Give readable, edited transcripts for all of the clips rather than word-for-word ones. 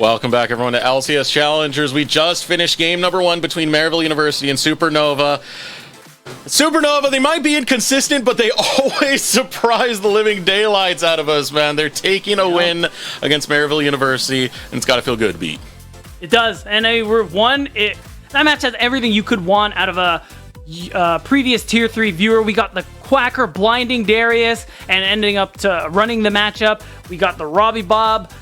Welcome back, everyone, to LCS Challengers. We just finished game number 1 between Maryville University and Supernova. Supernova, they might be inconsistent, but they always surprise the living daylights out of us, man. They're taking a win against Maryville University, and it's got to feel good, Beat. It does, and that match has everything you could want out of a previous Tier 3 viewer. We got the Quacker blinding Darius and ending up to running the matchup. We got the Robbie Bob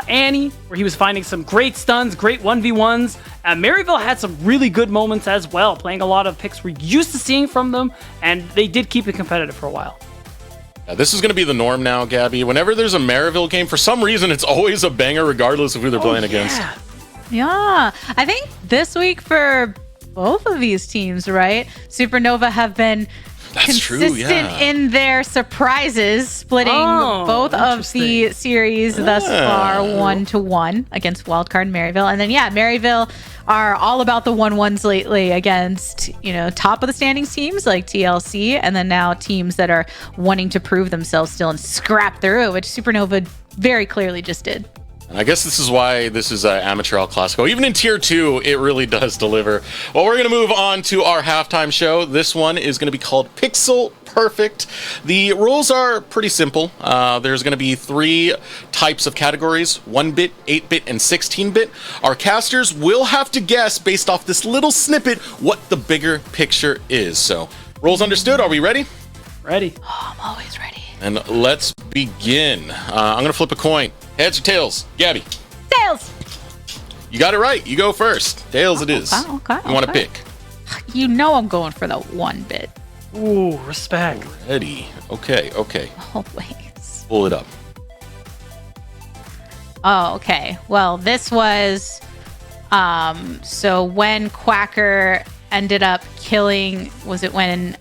Annie, where he was finding some great stuns, great 1v1s. Maryville had some really good moments as well, playing a lot of picks we're used to seeing from them, and they did keep it competitive for a while. This is going to be the norm now, Gabby. Whenever there's a Maryville game, for some reason, it's always a banger regardless of who they're playing against. Yeah, I think this week for both of these teams, right? Supernova have been consistent in their surprises, splitting both of the series thus far 1-1 against Wildcard Maryville. And then, Maryville are all about the 1-1s lately against, top of the standings teams like TLC, and then now teams that are wanting to prove themselves still and scrap through, which Supernova very clearly just did. And I guess this is why this is Amateur El Clasico. Even in Tier 2, it really does deliver. Well, we're going to move on to our halftime show. This one is going to be called Pixel Perfect. The rules are pretty simple. There's going to be 3 types of categories, 1-bit, 8-bit, and 16-bit. Our casters will have to guess, based off this little snippet, what the bigger picture is. So, rules understood. Are we ready? Ready. Oh, I'm always ready. And let's begin. I'm going to flip a coin. Heads or tails? Gabby. Tails. You got it right. You go first. Tails it is. Okay. You want to pick? You know I'm going for the 1-bit. Ooh, respect. Ready. Okay. Always. Pull it up. Oh, okay. Well, this was so when Quacker ended up killing, was it when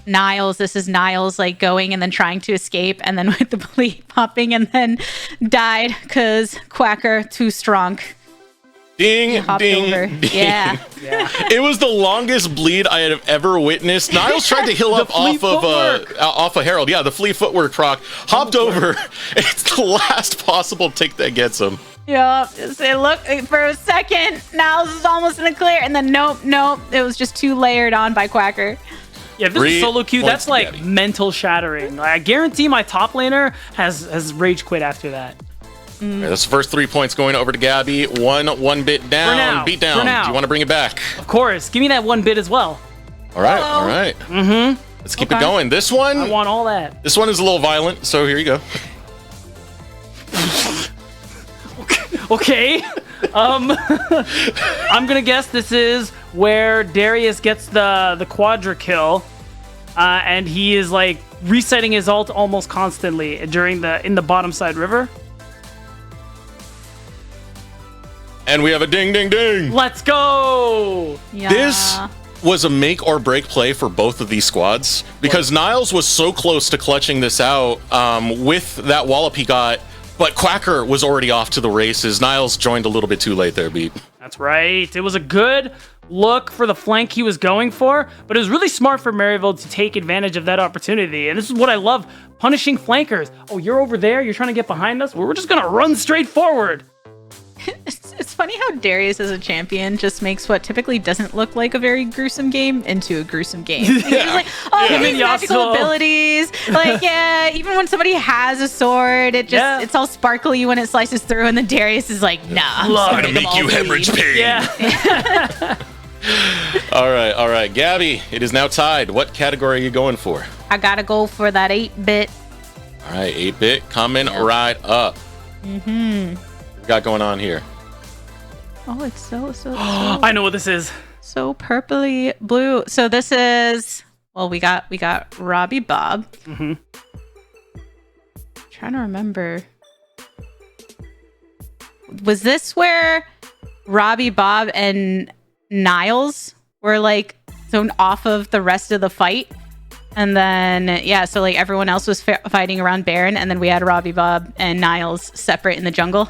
Niles, this is Niles going and then trying to escape, and then with the bleed popping, and then died because Quacker too strong. Ding, ding, over. Ding. Yeah. It was the longest bleed I have ever witnessed. Niles tried to heal up off of Harold. Yeah, the flea footwork proc. Hopped over. It's the last possible tick that gets him. Yeah, it looked for a second. Niles is almost in the clear, and then nope. It was just too layered on by Quacker. Yeah, if this is solo queue, that's like mental shattering. I guarantee my top laner has rage quit after that. Right, that's the first 3 points going over to Gabby. 1 bit down. Beat down. Do you want to bring it back? Of course. Give me that 1 bit as well. All right. Mm-hmm. Let's keep it going. This one, I want all that. This one is a little violent, so here you go. Okay. I'm gonna guess this is where Darius gets the quadra kill, and he is resetting his ult almost constantly in the bottom side river. And we have a ding, ding, ding. Let's go. Yeah. This was a make or break play for both of these squads because Niles was so close to clutching this out with that wallop he got. But Quacker was already off to the races. Niles joined a little bit too late there, Beat. That's right. It was a good look for the flank he was going for, but it was really smart for Maryville to take advantage of that opportunity. And this is what I love, punishing flankers. Oh, you're over there? You're trying to get behind us? Well, we're just going to run straight forward. It's funny how Darius as a champion just makes what typically doesn't look like a very gruesome game into a gruesome game. He's these magical abilities. Even when somebody has a sword, it's all sparkly when it slices through, and then Darius is like, nah, I'm going to make you hemorrhage pain. Yeah. All right. Gabby, it is now tied. What category are you going for? I gotta go for that 8-bit. All right, 8-bit coming right up. Mm-hmm. What we got going on here? Oh, it's so I know what this is. So purpley blue. So this is, well, we got Robbie Bob. Mm-hmm. Trying to remember. Was this where Robbie Bob and Niles were thrown off of the rest of the fight? And then, so everyone else was fighting around Baron, and then we had Robbie Bob and Niles separate in the jungle.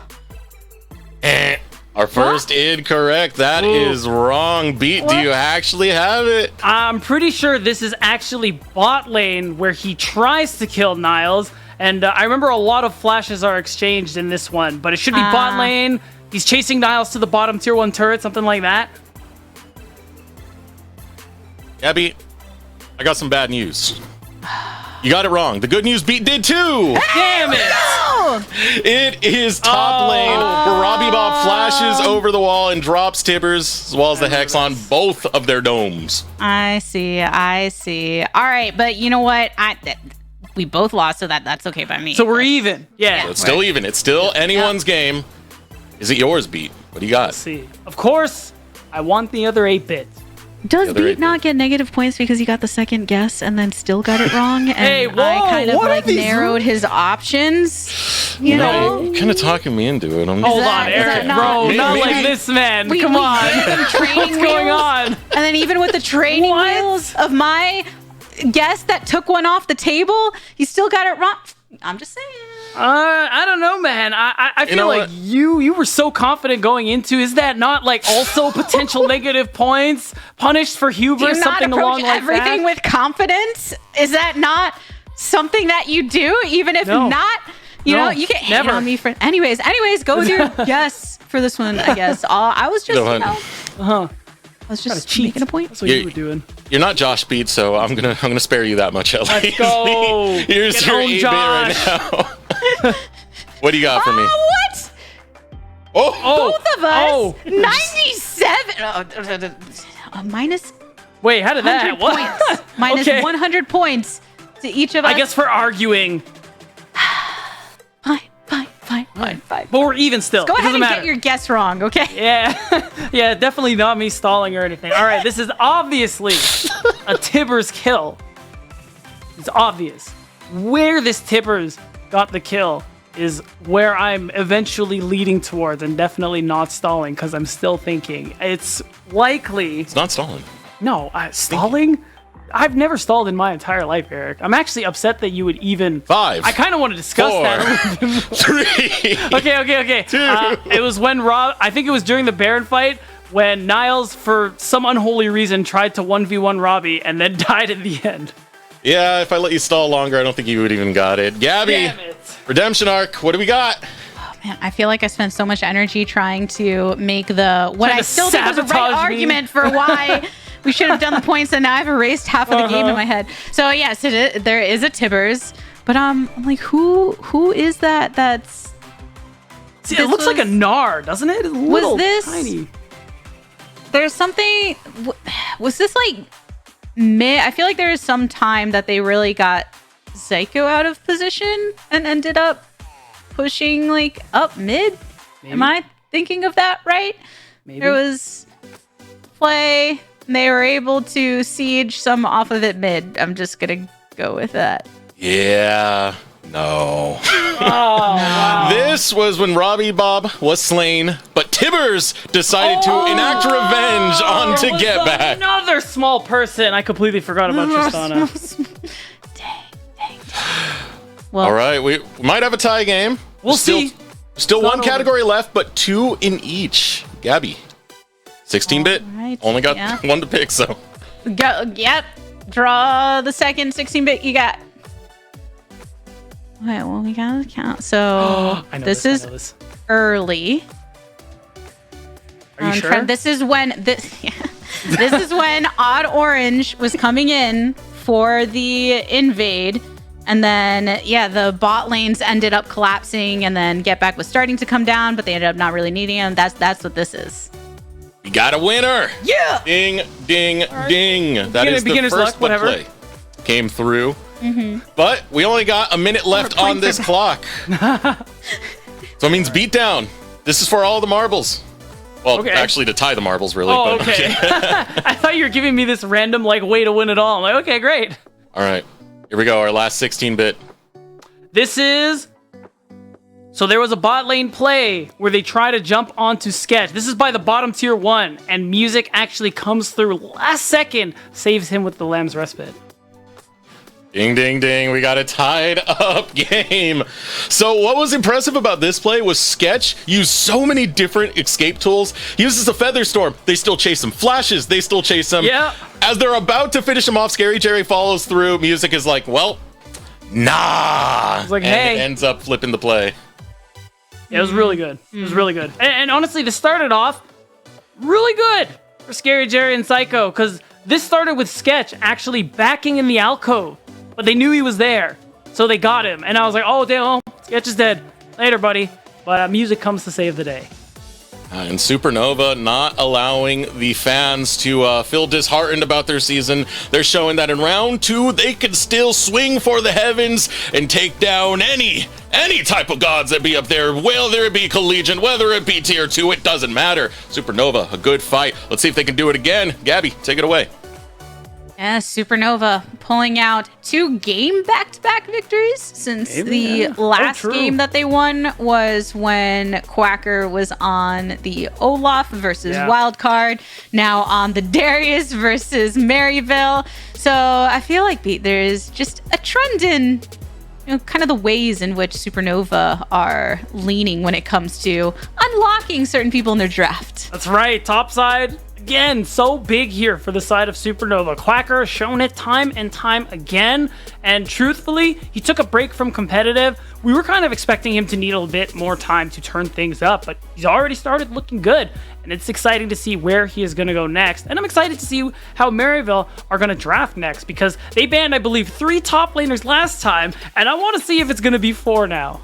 Our first incorrect. That is wrong. Beat, do you actually have it? I'm pretty sure this is actually bot lane where he tries to kill Niles. And I remember a lot of flashes are exchanged in this one, but it should be bot lane. He's chasing Niles to the bottom tier 1 turret, something like that. Gabby, I got some bad news. You got it wrong. The good news beat did too. Damn it! Oh, It is top lane where Robbie Bob flashes over the wall and drops Tibbers as well as the Hex on both of their domes. I see. All right, but you know what? We both lost, so that's okay by me. So we're even. Yeah. So it's still even. It's still anyone's game. Is it yours, Beat? What do you got? Let's see. Of course, I want the other 8-bit. Does Beat not get negative points because he got the second guess and then still got it wrong? And Hey, whoa, I kind of what are like these narrowed his options. You know? You're kind of talking me into it. Hold that- on, is that Eric, not- bro. Maybe- Not maybe- like this, man. We Come on. gave him training What's going wheels, on? And then even with the training wheels of my guess that took one off the table, he still got it wrong. I'm just saying. I don't know, man. I feel know like what? you were so confident going into. Is that not like also potential negative points punished for Do you hubris, not something approach along like everything that? with confidence? Is that not something that you do? Even if No. not, you No, know, you can hate never. on me for. Anyways, go with your guess for this one. I guess I was just, Go ahead. Uh-huh. I was just cheat. making a point. That's what Yeah. you were doing. You're not Josh Beat, so I'm gonna spare you that much at Let's least. go. Here's Get your home, 8-bit right now. What do you got for me? What? Oh, Both of us. Oh. 97. Minus Wait, how did 100 that? What? points. Minus Okay. 100 points to each of us. I guess for arguing, Fine. but we're even still. Go It ahead doesn't and matter. get your guess wrong, okay? Yeah, yeah, definitely not me stalling or anything. All right, this is obviously a Tibbers kill. It's obvious. Where this Tibbers got the kill is where I'm eventually leading towards, and definitely not stalling because I'm still thinking it's likely. it's not stalling. No, stalling? I've never stalled in my entire life, Eric. I'm actually upset that you would even. 5. I kind of want to discuss 4, that. 3. Okay. It was when I think it was during the Baron fight when Niles, for some unholy reason, tried to 1v1 Robbie and then died at the end. Yeah, if I let you stall longer, I don't think you would even got it. Gabby, Damn it. Redemption Arc. What do we got? Man, I feel like I spent so much energy trying to make what Trying I to still think was a right sabotage me. argument for why we should have done the points, and now I've erased half of the game in my head. So yes, there is a Tibbers, but I'm like, who is that? That's See, it This looks like a was- Gnar, doesn't it? It's little, this- tiny. there's something. Was this like mid? I feel like there is some time that they really got Zyko out of position and ended up pushing like up mid. Maybe. Am I thinking of that right? Maybe. There was play. And they were able to siege some off of it mid. I'm just gonna go with that. Yeah. No. Oh, wow. This was when Robbie Bob was slain, but Tibbers decided to enact revenge on There to was get back. Another small person. I completely forgot about Tristana. Dang. Well, All right, we might have a tie game. We'll Still- see. Still It's not one over. category left, but 2 in each. Gabby, 16-bit. All right, Only got yeah. one to pick, so. Yep. Draw the second 16-bit you got. Okay, well, we gotta count. So I know this I is know this. early. Are you sure? This is when this is when Odd Orange was coming in for the invade, and then the bot lanes ended up collapsing, and then Get Back was starting to come down, but they ended up not really needing him. That's what this is. We got a winner. Yeah. Ding, ding, ding. That is the Beginner's first luck, whatever. play. Came through. But we only got a minute left point on this for clock. So it means beatdown. This is for all the marbles. Well, Okay. actually to tie the marbles, really. Oh, but okay. I thought you were giving me this random way to win it all. I'm like, okay, great. All right. Here we go. Our last 16-bit. This is. So there was a bot lane play where they try to jump onto Sketch. This is by the bottom tier 1, and music actually comes through last second, saves him with the Lamb's Respite. Ding, ding, ding. We got a tied up game. So what was impressive about this play was Sketch used so many different escape tools. He uses a Feather Storm. They still chase him. Flashes. They still chase him. Yeah. As they're about to finish him off, Scary Jerry follows through. Music is like, well, nah. It's like, and hey. ends up flipping the play. Yeah, it was really good. It was really good. And honestly, this started off really good for Scary Jerry and Psycho, because this started with Sketch actually backing in the alcove, but they knew he was there, so they got him. And I was like, oh, damn, Sketch is dead. Later, buddy. But music comes to save the day. And Supernova not allowing the fans to feel disheartened about their season. They're showing that in round 2, they can still swing for the heavens and take down any type of gods that be up there, whether it be Collegiate, whether it be Tier 2, it doesn't matter. Supernova, a good fight. Let's see if they can do it again. Gabby, take it away. Yeah, Supernova pulling out 2 game back-to-back victories since the last game that they won was when Quacker was on the Olaf versus Wildcard, now on the Darius versus Maryville. So I feel like there's just a trend in kind of the ways in which Supernova are leaning when it comes to unlocking certain people in their draft. That's right, topside. Again, so big here for the side of Supernova. Quacker has shown it time and time again, and truthfully, he took a break from competitive. We were kind of expecting him to need a bit more time to turn things up, but he's already started looking good, and it's exciting to see where he is going to go next. And I'm excited to see how Maryville are going to draft next, because they banned, I believe, 3 top laners last time, and I want to see if it's going to be 4 now.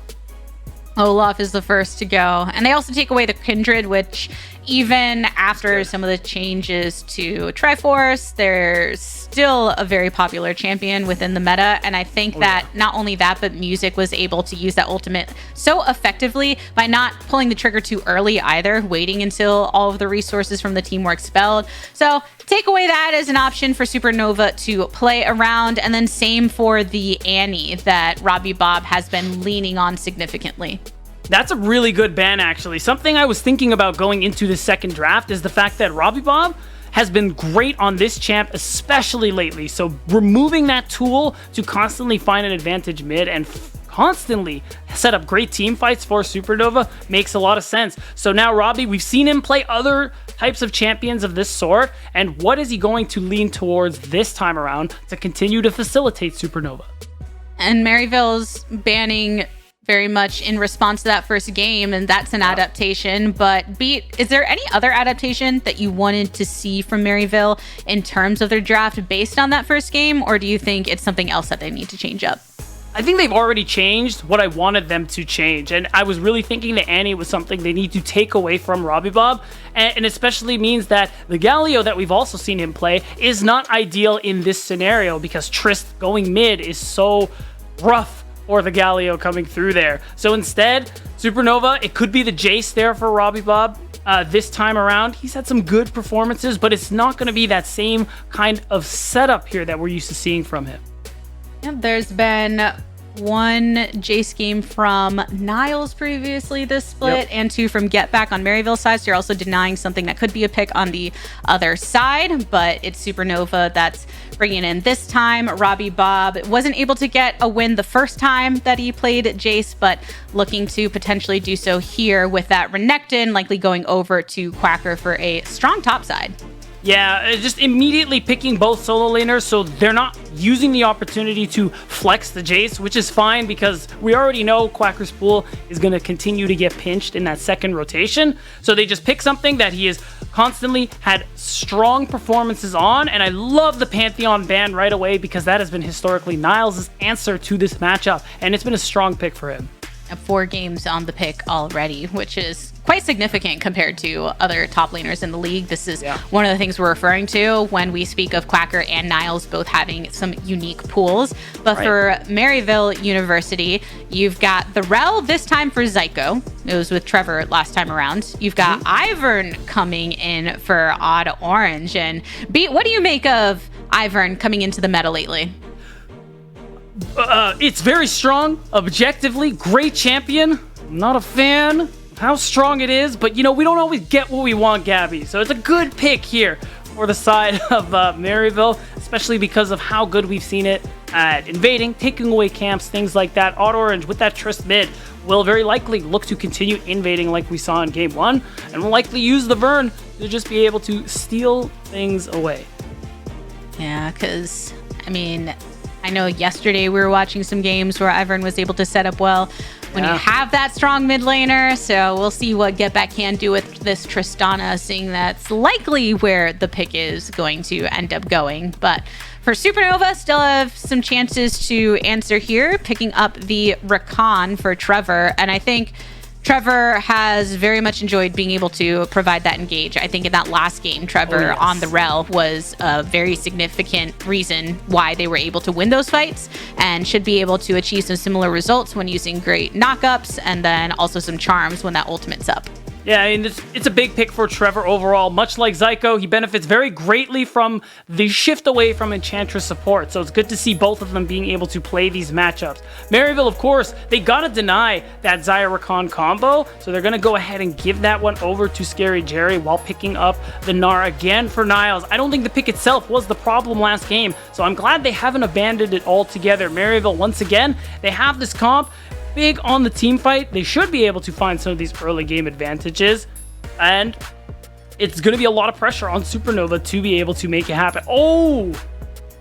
Olaf is the first to go, and they also take away the Kindred, which even after some of the changes to Triforce, there's still a very popular champion within the meta. And I think not only that, but Music was able to use that ultimate so effectively by not pulling the trigger too early either, waiting until all of the resources from the team were expelled. So take away that as an option for Supernova to play around. And then same for the Annie that Robbie Bob has been leaning on significantly. That's a really good ban, actually. Something I was thinking about going into the second draft is the fact that Robbie Bob has been great on this champ, especially lately. So removing that tool to constantly find an advantage mid and constantly set up great team fights for Supernova makes a lot of sense. So now Robbie, we've seen him play other types of champions of this sort, and what is he going to lean towards this time around to continue to facilitate Supernova? And Maryville's banning very much in response to that first game, and that's an adaptation. But Beat, is there any other adaptation that you wanted to see from Maryville in terms of their draft based on that first game, or do you think it's something else that they need to change up? I think they've already changed what I wanted them to change, and I was really thinking that Annie was something they need to take away from Robbie Bob, and especially means that the Galio that we've also seen him play is not ideal in this scenario, because Trist going mid is so rough or the Galio coming through there. So instead, Supernova, it could be the Jace there for Robbie Bob this time around. He's had some good performances, but it's not going to be that same kind of setup here that we're used to seeing from him. Yeah, there's been one Jace game from Niles previously this split, and 2 from Get Back on Maryville side. So you're also denying something that could be a pick on the other side, but it's Supernova that's bringing in this time. Robbie Bob wasn't able to get a win the first time that he played Jace, but looking to potentially do so here with that Renekton, likely going over to Quacker for a strong top side. Yeah, just immediately picking both solo laners, so they're not using the opportunity to flex the Jace, which is fine because we already know Quacker's pool is going to continue to get pinched in that second rotation. So they just pick something that he has constantly had strong performances on, and I love the Pantheon ban right away because that has been historically Niles' answer to this matchup, and it's been a strong pick for him. 4 games on the pick already, which is quite significant compared to other top laners in the league. This is one of the things we're referring to when we speak of Quacker and Niles both having some unique pools. But for Maryville University, you've got the Rel this time for Zyko. It was with Trevor last time around. You've got Ivern coming in for Odd Orange. And Beat, what do you make of Ivern coming into the meta lately? It's very strong, objectively, great champion. I'm not a fan of how strong it is, but we don't always get what we want, Gabby. So it's a good pick here for the side of Maryville, especially because of how good we've seen it at invading, taking away camps, things like that. Odd Orange with that Trist mid will very likely look to continue invading like we saw in game 1, and will likely use the Vern to just be able to steal things away. Yeah, because, I know yesterday we were watching some games where Ivern was able to set up well when you have that strong mid laner. So we'll see what Get Back can do with this Tristana, seeing that's likely where the pick is going to end up going. But for Supernova, still have some chances to answer here, picking up the Rakan for Trevor. And I think Trevor has very much enjoyed being able to provide that engage. I think in that last game, Trevor on the Rel was a very significant reason why they were able to win those fights, and should be able to achieve some similar results when using great knockups and then also some charms when that ultimate's up. Yeah, I mean, it's a big pick for Trevor overall. Much like Zyko, he benefits very greatly from the shift away from Enchantress support, so it's good to see both of them being able to play these matchups. Maryville, of course, they gotta deny that Xayah Rakan combo, so they're gonna go ahead and give that one over to Scary Jerry while picking up the Gnar again for Niles. I don't think the pick itself was the problem last game, so I'm glad they haven't abandoned it altogether. Maryville, once again, they have this comp. Big on the team fight. They should be able to find some of these early game advantages, and it's going to be a lot of pressure on Supernova to be able to make it happen. Oh,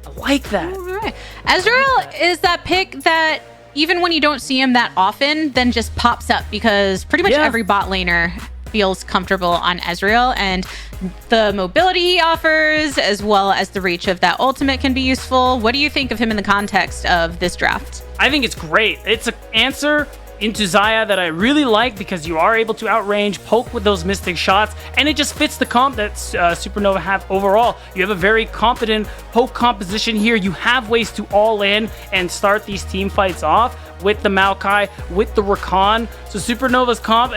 I like that. All right. Ezreal is that pick that even when you don't see him that often, then just pops up, because pretty much every bot laner feels comfortable on Ezreal, and the mobility he offers as well as the reach of that ultimate can be useful. What do you think of him in the context of this draft? I think it's great. It's an answer into Xayah that I really like, because you are able to outrange, poke with those mystic shots, and it just fits the comp that Supernova have overall. You have a very competent poke composition here. You have ways to all in and start these team fights off with the Maokai, with the Rakan. So Supernova's comp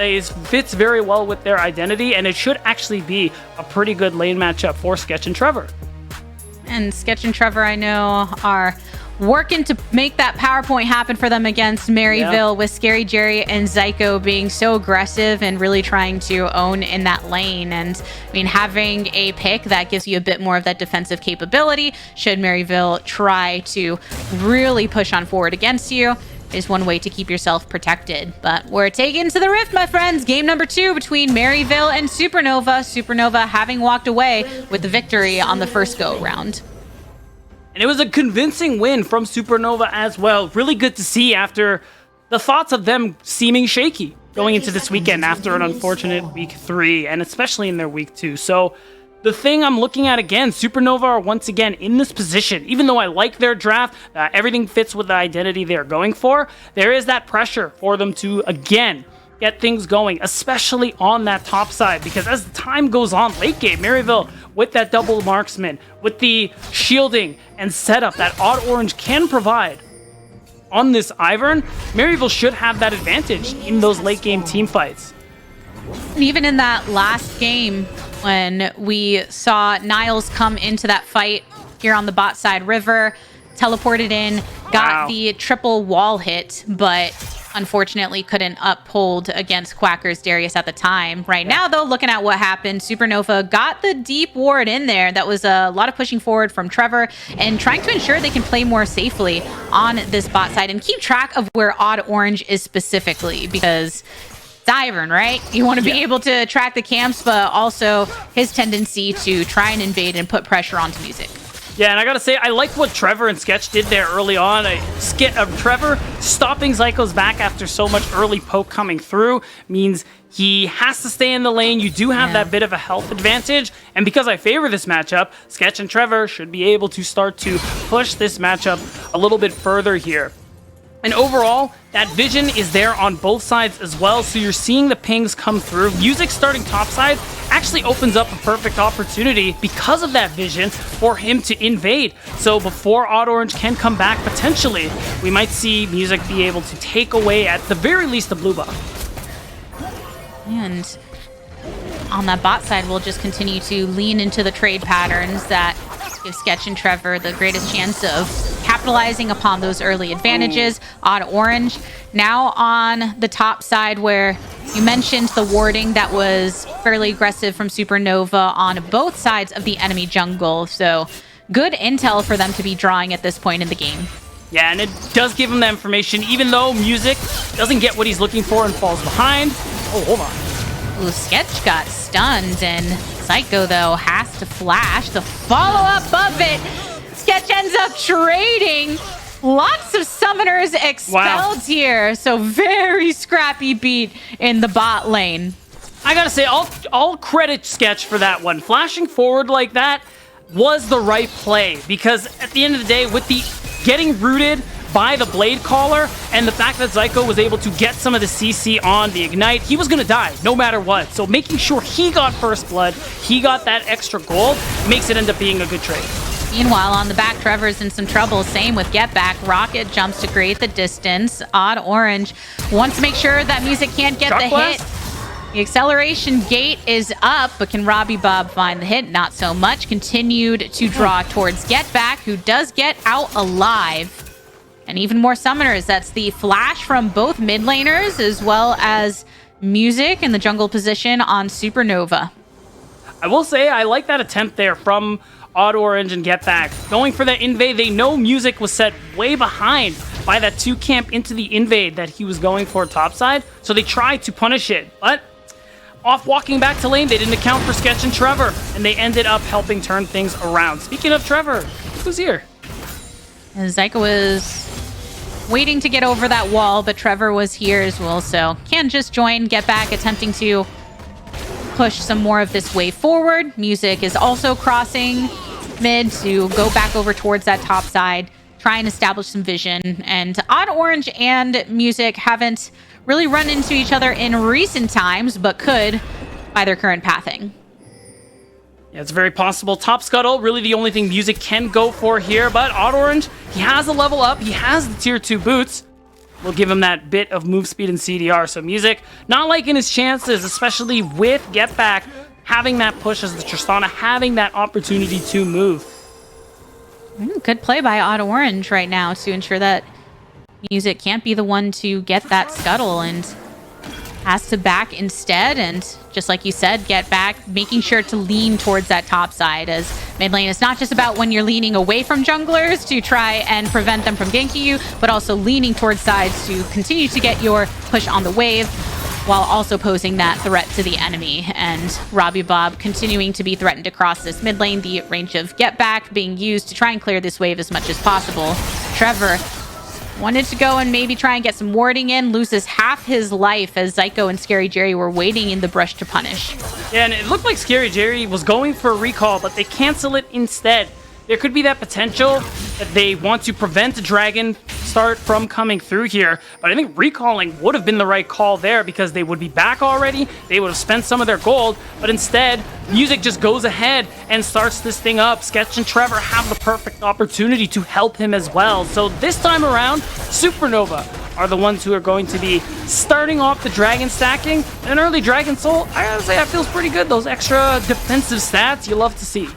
fits very well with their identity, and it should actually be a pretty good lane matchup for Sketch and Trevor. And Sketch and Trevor, I know, are working to make that PowerPoint happen for them against Maryville, with Scary Jerry and Zyko being so aggressive and really trying to own in that lane. And I mean, having a pick that gives you a bit more of that defensive capability, should Maryville try to really push on forward against you, is one way to keep yourself protected. But we're taken to the Rift, my friends. Game number 2 between Maryville and Supernova. Supernova having walked away with the victory on the first go round. And it was a convincing win from Supernova as well. Really good to see after the thoughts of them seeming shaky going into this weekend after an unfortunate week 3, and especially in their week 2. So the thing I'm looking at again, Supernova are once again in this position. Even though I like their draft, everything fits with the identity they're going for, there is that pressure for them to, again, get things going, especially on that top side, because as the time goes on, late game, Maryville with that double marksman, with the shielding and setup that Odd Orange can provide on this Ivern, Maryville should have that advantage in those late game team fights. And even in that last game, when we saw Niles come into that fight here on the bot side, River teleported in, got the triple wall hit, but unfortunately couldn't uphold against Quacker's Darius at the time. Right now, though, looking at what happened, Supernova got the deep ward in there. That was a lot of pushing forward from Trevor and trying to ensure they can play more safely on this bot side and keep track of where Odd Orange is specifically, because it's Ivern, right? You want to be able to track the camps, but also his tendency to try and invade and put pressure onto Music. Yeah, and I gotta say, I like what Trevor and Sketch did there early on. Trevor stopping Zyko's back after so much early poke coming through means he has to stay in the lane. You do have that bit of a health advantage, and because I favor this matchup, Sketch and Trevor should be able to start to push this matchup a little bit further here. And overall, that vision is there on both sides as well, so you're seeing the pings come through. Music starting topside actually opens up a perfect opportunity because of that vision for him to invade. So before Odd Orange can come back, potentially, we might see Music be able to take away, at the very least, the blue buff. And on that bot side, we'll just continue to lean into the trade patterns that give Sketch and Trevor the greatest chance of capitalizing upon those early advantages. Odd Orange now on the top side, where you mentioned the warding that was fairly aggressive from Supernova on both sides of the enemy jungle. So good intel for them to be drawing at this point in the game. Yeah, and it does give him that information, even though Music doesn't get what he's looking for and falls behind. Oh, hold on. Ooh, Sketch got stunned, and Zyko, though, has to flash. The follow-up of it. Sketch ends up trading Lots of summoners expelled here. So very scrappy beat in the bot lane. I gotta say, all credit Sketch for that one. Flashing forward like that was the right play, because at the end of the day, with the getting rooted by the Blade Caller and the fact that Zyko was able to get some of the CC on the Ignite, he was gonna die no matter what. So making sure he got first blood, he got that extra gold, makes it end up being a good trade. Meanwhile, on the back, Trevor's in some trouble. Same with Get Back. Rocket jumps to create the distance. Odd Orange wants to make sure that Music can't get the hit. The acceleration gate is up, but can Robbie Bob find the hit? Not so much. Continued to draw towards Get Back, who does get out alive. And even more summoners. That's the flash from both mid laners, as well as Music in the jungle position on Supernova. I will say, I like that attempt there from Odd Orange and Get Back. Going for that invade, they know Music was set way behind by that 2 camp into the invade that he was going for topside, so they tried to punish it, but off walking back to lane, they didn't account for Sketch and Trevor, and they ended up helping turn things around. Speaking of Trevor, who's here? And Zyko was waiting to get over that wall, but Trevor was here as well, so can just join Get Back, attempting to push some more of this wave forward. Music is also crossing mid to go back over towards that top side, try and establish some vision. And Odd Orange and Music haven't really run into each other in recent times, but could by their current pathing. Yeah, it's very possible. Top Scuttle, really the only thing Music can go for here, but Odd Orange, he has a level up, he has the tier 2 boots. Will give him that bit of move speed and CDR. So Music, not liking his chances, especially with Get Back, having that push as the Tristana, having that opportunity to move. Good play by Odd Orange right now to ensure that Music can't be the one to get that scuttle and has to back instead. And just like you said, Get Back, making sure to lean towards that top side, as mid lane is not just about when you're leaning away from junglers to try and prevent them from ganking you, but also leaning towards sides to continue to get your push on the wave while also posing that threat to the enemy. And Robbie Bob continuing to be threatened across this mid lane, the range of Get Back being used to try and clear this wave as much as possible. Trevor wanted to go and maybe try and get some warding in, loses half his life as Zyko and Scary Jerry were waiting in the brush to punish. Yeah, and it looked like Scary Jerry was going for a recall, but they cancel it instead. There could be that potential that they want to prevent the Dragon start from coming through here, but I think recalling would have been the right call there, because they would be back already, they would have spent some of their gold, but instead, Music just goes ahead and starts this thing up. Sketch and Trevor have the perfect opportunity to help him as well. So this time around, Supernova are the ones who are going to be starting off the Dragon stacking. An early Dragon Soul, I gotta say, that feels pretty good. Those extra defensive stats you love to see.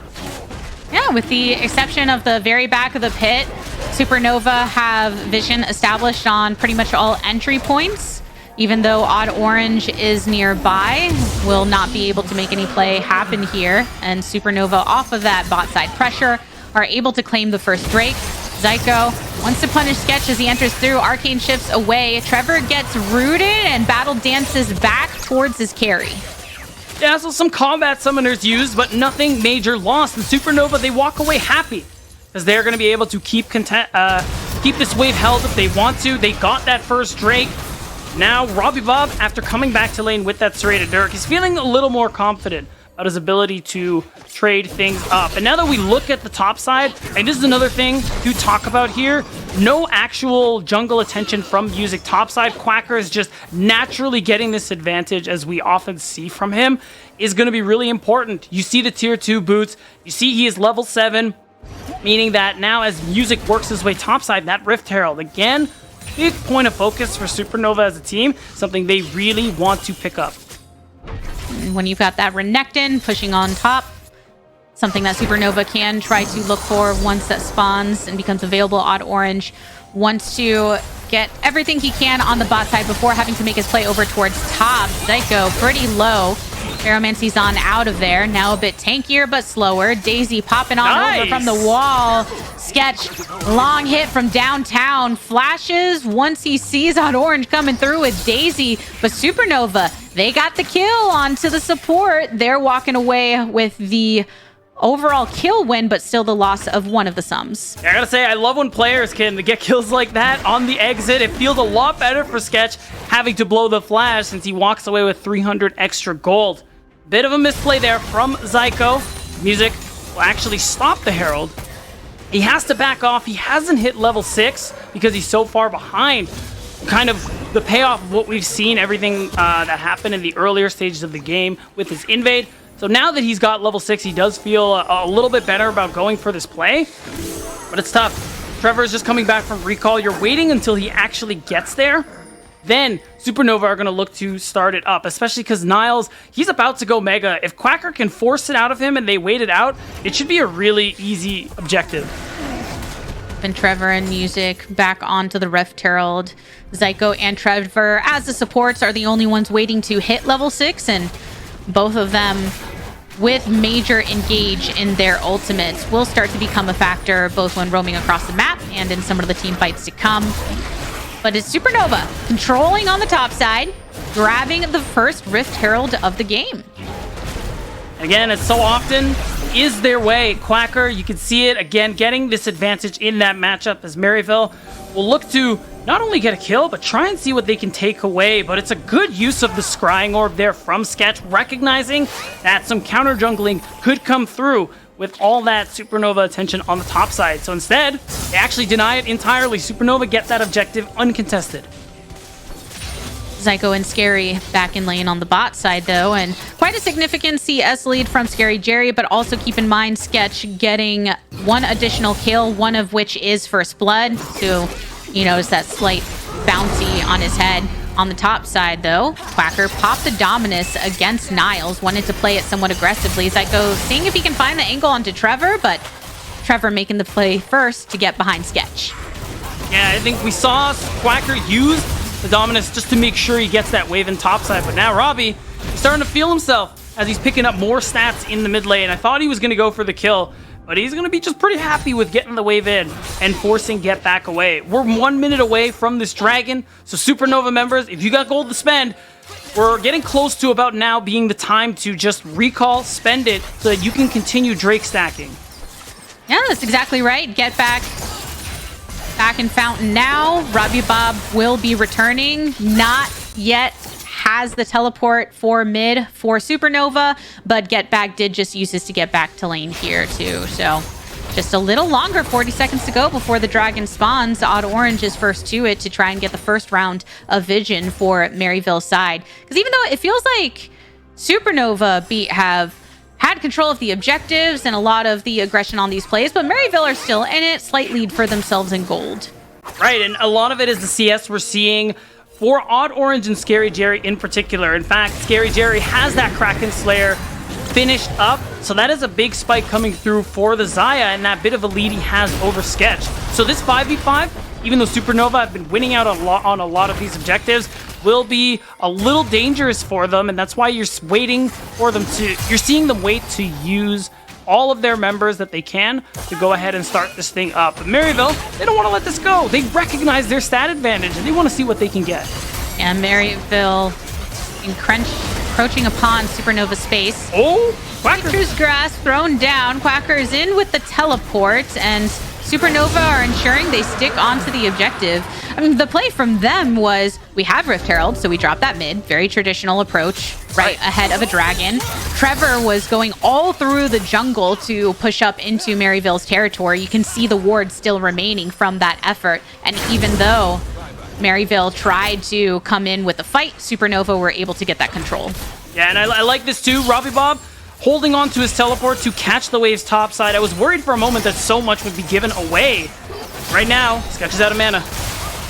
Yeah, with the exception of the very back of the pit, Supernova have vision established on pretty much all entry points. Even though Odd Orange is nearby, will not be able to make any play happen here. And Supernova, off of that bot side pressure, are able to claim the first Drake. Zyko wants to punish Sketch as he enters through. Arcane shifts away. Trevor gets rooted and battle dances back towards his carry. Yeah, so some combat summoners used, but nothing major lost. And Supernova, they walk away happy, because they're going to be able to keep this wave held if they want to. They got that first Drake. Now, Robbie Bob, after coming back to lane with that serrated Dirk, is feeling a little more confident about his ability to trade things up. And now that we look at the top side, and this is another thing to talk about here, no actual jungle attention from Music topside. Quacker is just naturally getting this advantage, as we often see from him, is going to be really important. You see the tier 2 boots, you see he is level 7, meaning that now as Music works his way topside, that Rift Herald, again, big point of focus for Supernova as a team, something they really want to pick up. When you've got that Renekton pushing on top, something that Supernova can try to look for once that spawns and becomes available. Odd Orange wants to get everything he can on the bot side before having to make his play over towards top. Zyko pretty low. Pyromancy's on out of there. Now a bit tankier, but slower. Daisy popping on over from the wall. Sketch, long hit from downtown. Flashes once he sees Odd Orange coming through with Daisy. But Supernova, they got the kill onto the support. They're walking away with the overall kill win, but still the loss of one of the sums. I gotta say, I love when players can get kills like that on the exit. It feels a lot better for Sketch having to blow the flash since he walks away with 300 extra gold. Bit of a misplay there from Zyko. Music will actually stop the Herald. He has to back off. He hasn't hit level 6 because he's so far behind. Kind of the payoff of what we've seen, everything that happened in the earlier stages of the game with his invade. So now that he's got level 6, he does feel a little bit better about going for this play. But it's tough. Trevor is just coming back from recall. You're waiting until he actually gets there. Then Supernova are going to look to start it up, especially because Niles, he's about to go Mega. If Quacker can force it out of him and they wait it out, it should be a really easy objective. And Trevor and Music back onto the Rift Herald. Zyko and Trevor, as the supports, are the only ones waiting to hit level 6, and both of them with major engage in their ultimates will start to become a factor both when roaming across the map and in some of the team fights to come. But it's Supernova controlling on the top side, grabbing the first Rift Herald of the game. Again, it's so often is their way. Quacker, you can see it again, getting this advantage in that matchup as Maryville will look to not only get a kill, but try and see what they can take away. But it's a good use of the Scrying Orb there from Sketch, recognizing that some counter jungling could come through with all that Supernova attention on the top side. So instead, they actually deny it entirely. Supernova get that objective uncontested. Zyko and Scary back in lane on the bot side, though, and quite a significant CS lead from Scary Jerry, but also keep in mind Sketch getting one additional kill, one of which is First Blood, so you notice that slight bouncy on his head. On the top side, though, Quacker popped the Dominus against Niles, wanted to play it somewhat aggressively. Zyko seeing if he can find the angle onto Trevor, but Trevor making the play first to get behind Sketch. Yeah, I think we saw Quacker use the Dominus just to make sure he gets that wave in topside, but now Robbie is starting to feel himself as he's picking up more stats in the mid lane. I thought he was going to go for the kill, but he's going to be just pretty happy with getting the wave in and forcing Get back away. We're 1 minute away from this dragon, so Supernova members, if you got gold to spend, we're getting close to about now being the time to just recall, spend it, so that you can continue Drake stacking. Yeah, that's exactly right. Get back in Fountain now. Robbie Bob will be returning. Not yet has the teleport for mid for Supernova, but Get Back did just use this to get back to lane here too. So just a little longer, 40 seconds to go before the dragon spawns. Odd Orange is first to it to try and get the first round of vision for Maryville side. Because even though it feels like Supernova have had control of the objectives and a lot of the aggression on these plays, but Maryville are still in it, slight lead for themselves in gold. Right, and a lot of it is the CS we're seeing for Odd Orange and Scary Jerry in particular. In fact, Scary Jerry has that Kraken Slayer finished up, so that is a big spike coming through for the Xayah and that bit of a lead he has over Sketch. So this 5v5, even though Supernova have been winning out on a lot of these objectives, will be a little dangerous for them, and that's why you're waiting for them to, you're seeing them wait to use all of their members that they can to go ahead and start this thing up. But Maryville, they don't want to let this go. They recognize their stat advantage and they want to see what they can get. And Maryville encroaching upon Supernova space. Oh, Quacker. Nature's Grass thrown down. Quacker is in with the teleport, and Supernova are ensuring they stick onto the objective. I mean, the play from them was, we have Rift Herald, so we drop that mid. Very traditional approach, right ahead of a dragon. Trevor was going all through the jungle to push up into Maryville's territory. You can see the ward still remaining from that effort. And even though Maryville tried to come in with a fight, Supernova were able to get that control. Yeah, and I like this too. Robbie Bob holding on to his teleport to catch the wave's top side. I was worried for a moment that so much would be given away. Right now, Sketch is out of mana.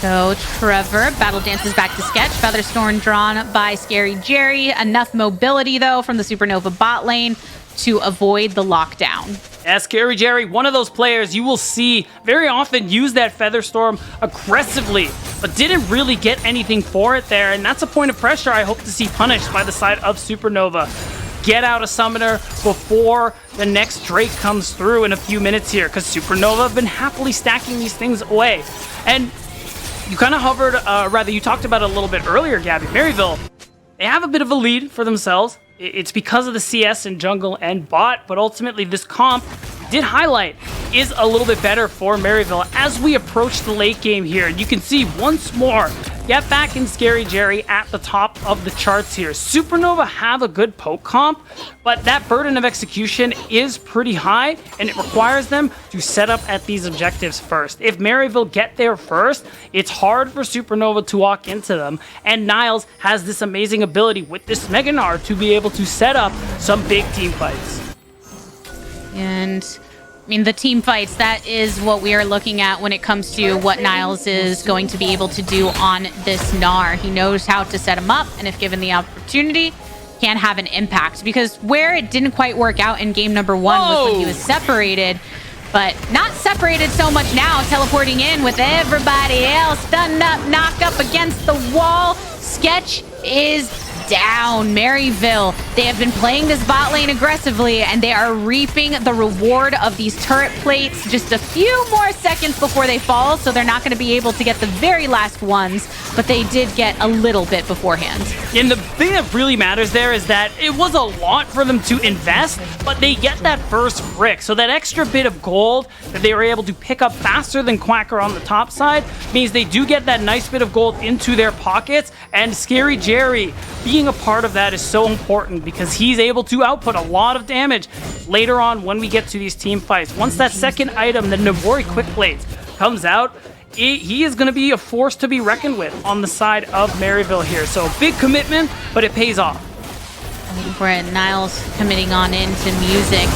So Trevor battle dances back to Sketch. Featherstorm drawn by Scary Jerry. Enough mobility, though, from the Supernova bot lane to avoid the lockdown. Yeah, Scary Jerry, one of those players you will see very often use that Featherstorm aggressively, but didn't really get anything for it there, and that's a point of pressure I hope to see punished by the side of Supernova. Get out a summoner before the next Drake comes through in a few minutes here, because Supernova have been happily stacking these things away. And you kind of hovered, you talked about it a little bit earlier, Gabby. Maryville, they have a bit of a lead for themselves. it's because of the CS and jungle and bot, but ultimately this comp did highlight is a little bit better for Maryville as we approach the late game here. And you can see once more, Get Back and Scary Jerry at the top of the charts here. Supernova have a good poke comp, but that burden of execution is pretty high, and it requires them to set up at these objectives first. If Maryville get there first, it's hard for Supernova to walk into them, and Niles has this amazing ability with this Mega Gnar to be able to set up some big team fights. And I mean, the team fights, that is what we are looking at when it comes to what Niles is going to be able to do on this Gnar. He knows how to set him up, and if given the opportunity, can have an impact. Because where it didn't quite work out in game number 1 was when he was separated, but not separated so much now, teleporting in with everybody else, stunned up, knocked up against the wall. Sketch is down. Maryville, they have been playing this bot lane aggressively, and they are reaping the reward of these turret plates just a few more seconds before they fall, so they're not going to be able to get the very last ones, but they did get a little bit beforehand. And the thing that really matters there is that it was a lot for them to invest, but they get that first brick. So that extra bit of gold that they were able to pick up faster than Quacker on the top side means they do get that nice bit of gold into their pockets, and Scary Jerry being a part of that is so important because he's able to output a lot of damage later on when we get to these team fights. Once that second item, the Navori Quick Plates, comes out, he is going to be a force to be reckoned with on the side of Maryville here. So big commitment, but it pays off. Waiting for it. Niles committing on into music.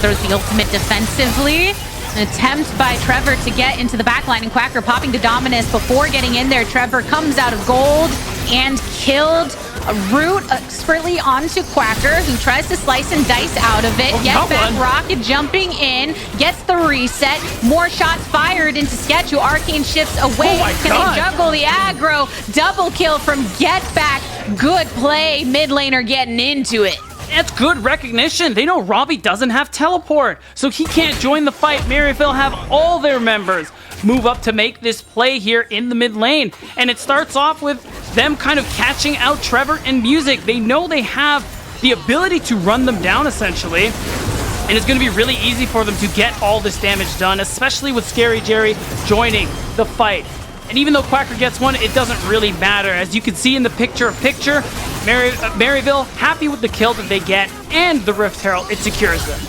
Throws the ultimate defensively. An attempt by Trevor to get into the backline, and Quacker popping to Dominus before getting in there. Trevor comes out of gold and killed a root expertly onto Quacker, who tries to slice and dice out of it. Get Back, Rocket jumping in, gets the reset. More shots fired into Sketch, who arcane shifts away. Can they juggle the aggro? Double kill from Get Back. Good play. Mid laner getting into it. That's good recognition. They know Robbie doesn't have teleport, so he can't join the fight. Maryville have all their members move up to make this play here in the mid lane. And it starts off with them kind of catching out Trevor and Music. They know they have the ability to run them down, essentially. And it's going to be really easy for them to get all this damage done, especially with Scary Jerry joining the fight. And even though Quacker gets one, it doesn't really matter. As you can see in the picture-in-picture, Maryville happy with the kill that they get, and the Rift Herald, it secures them.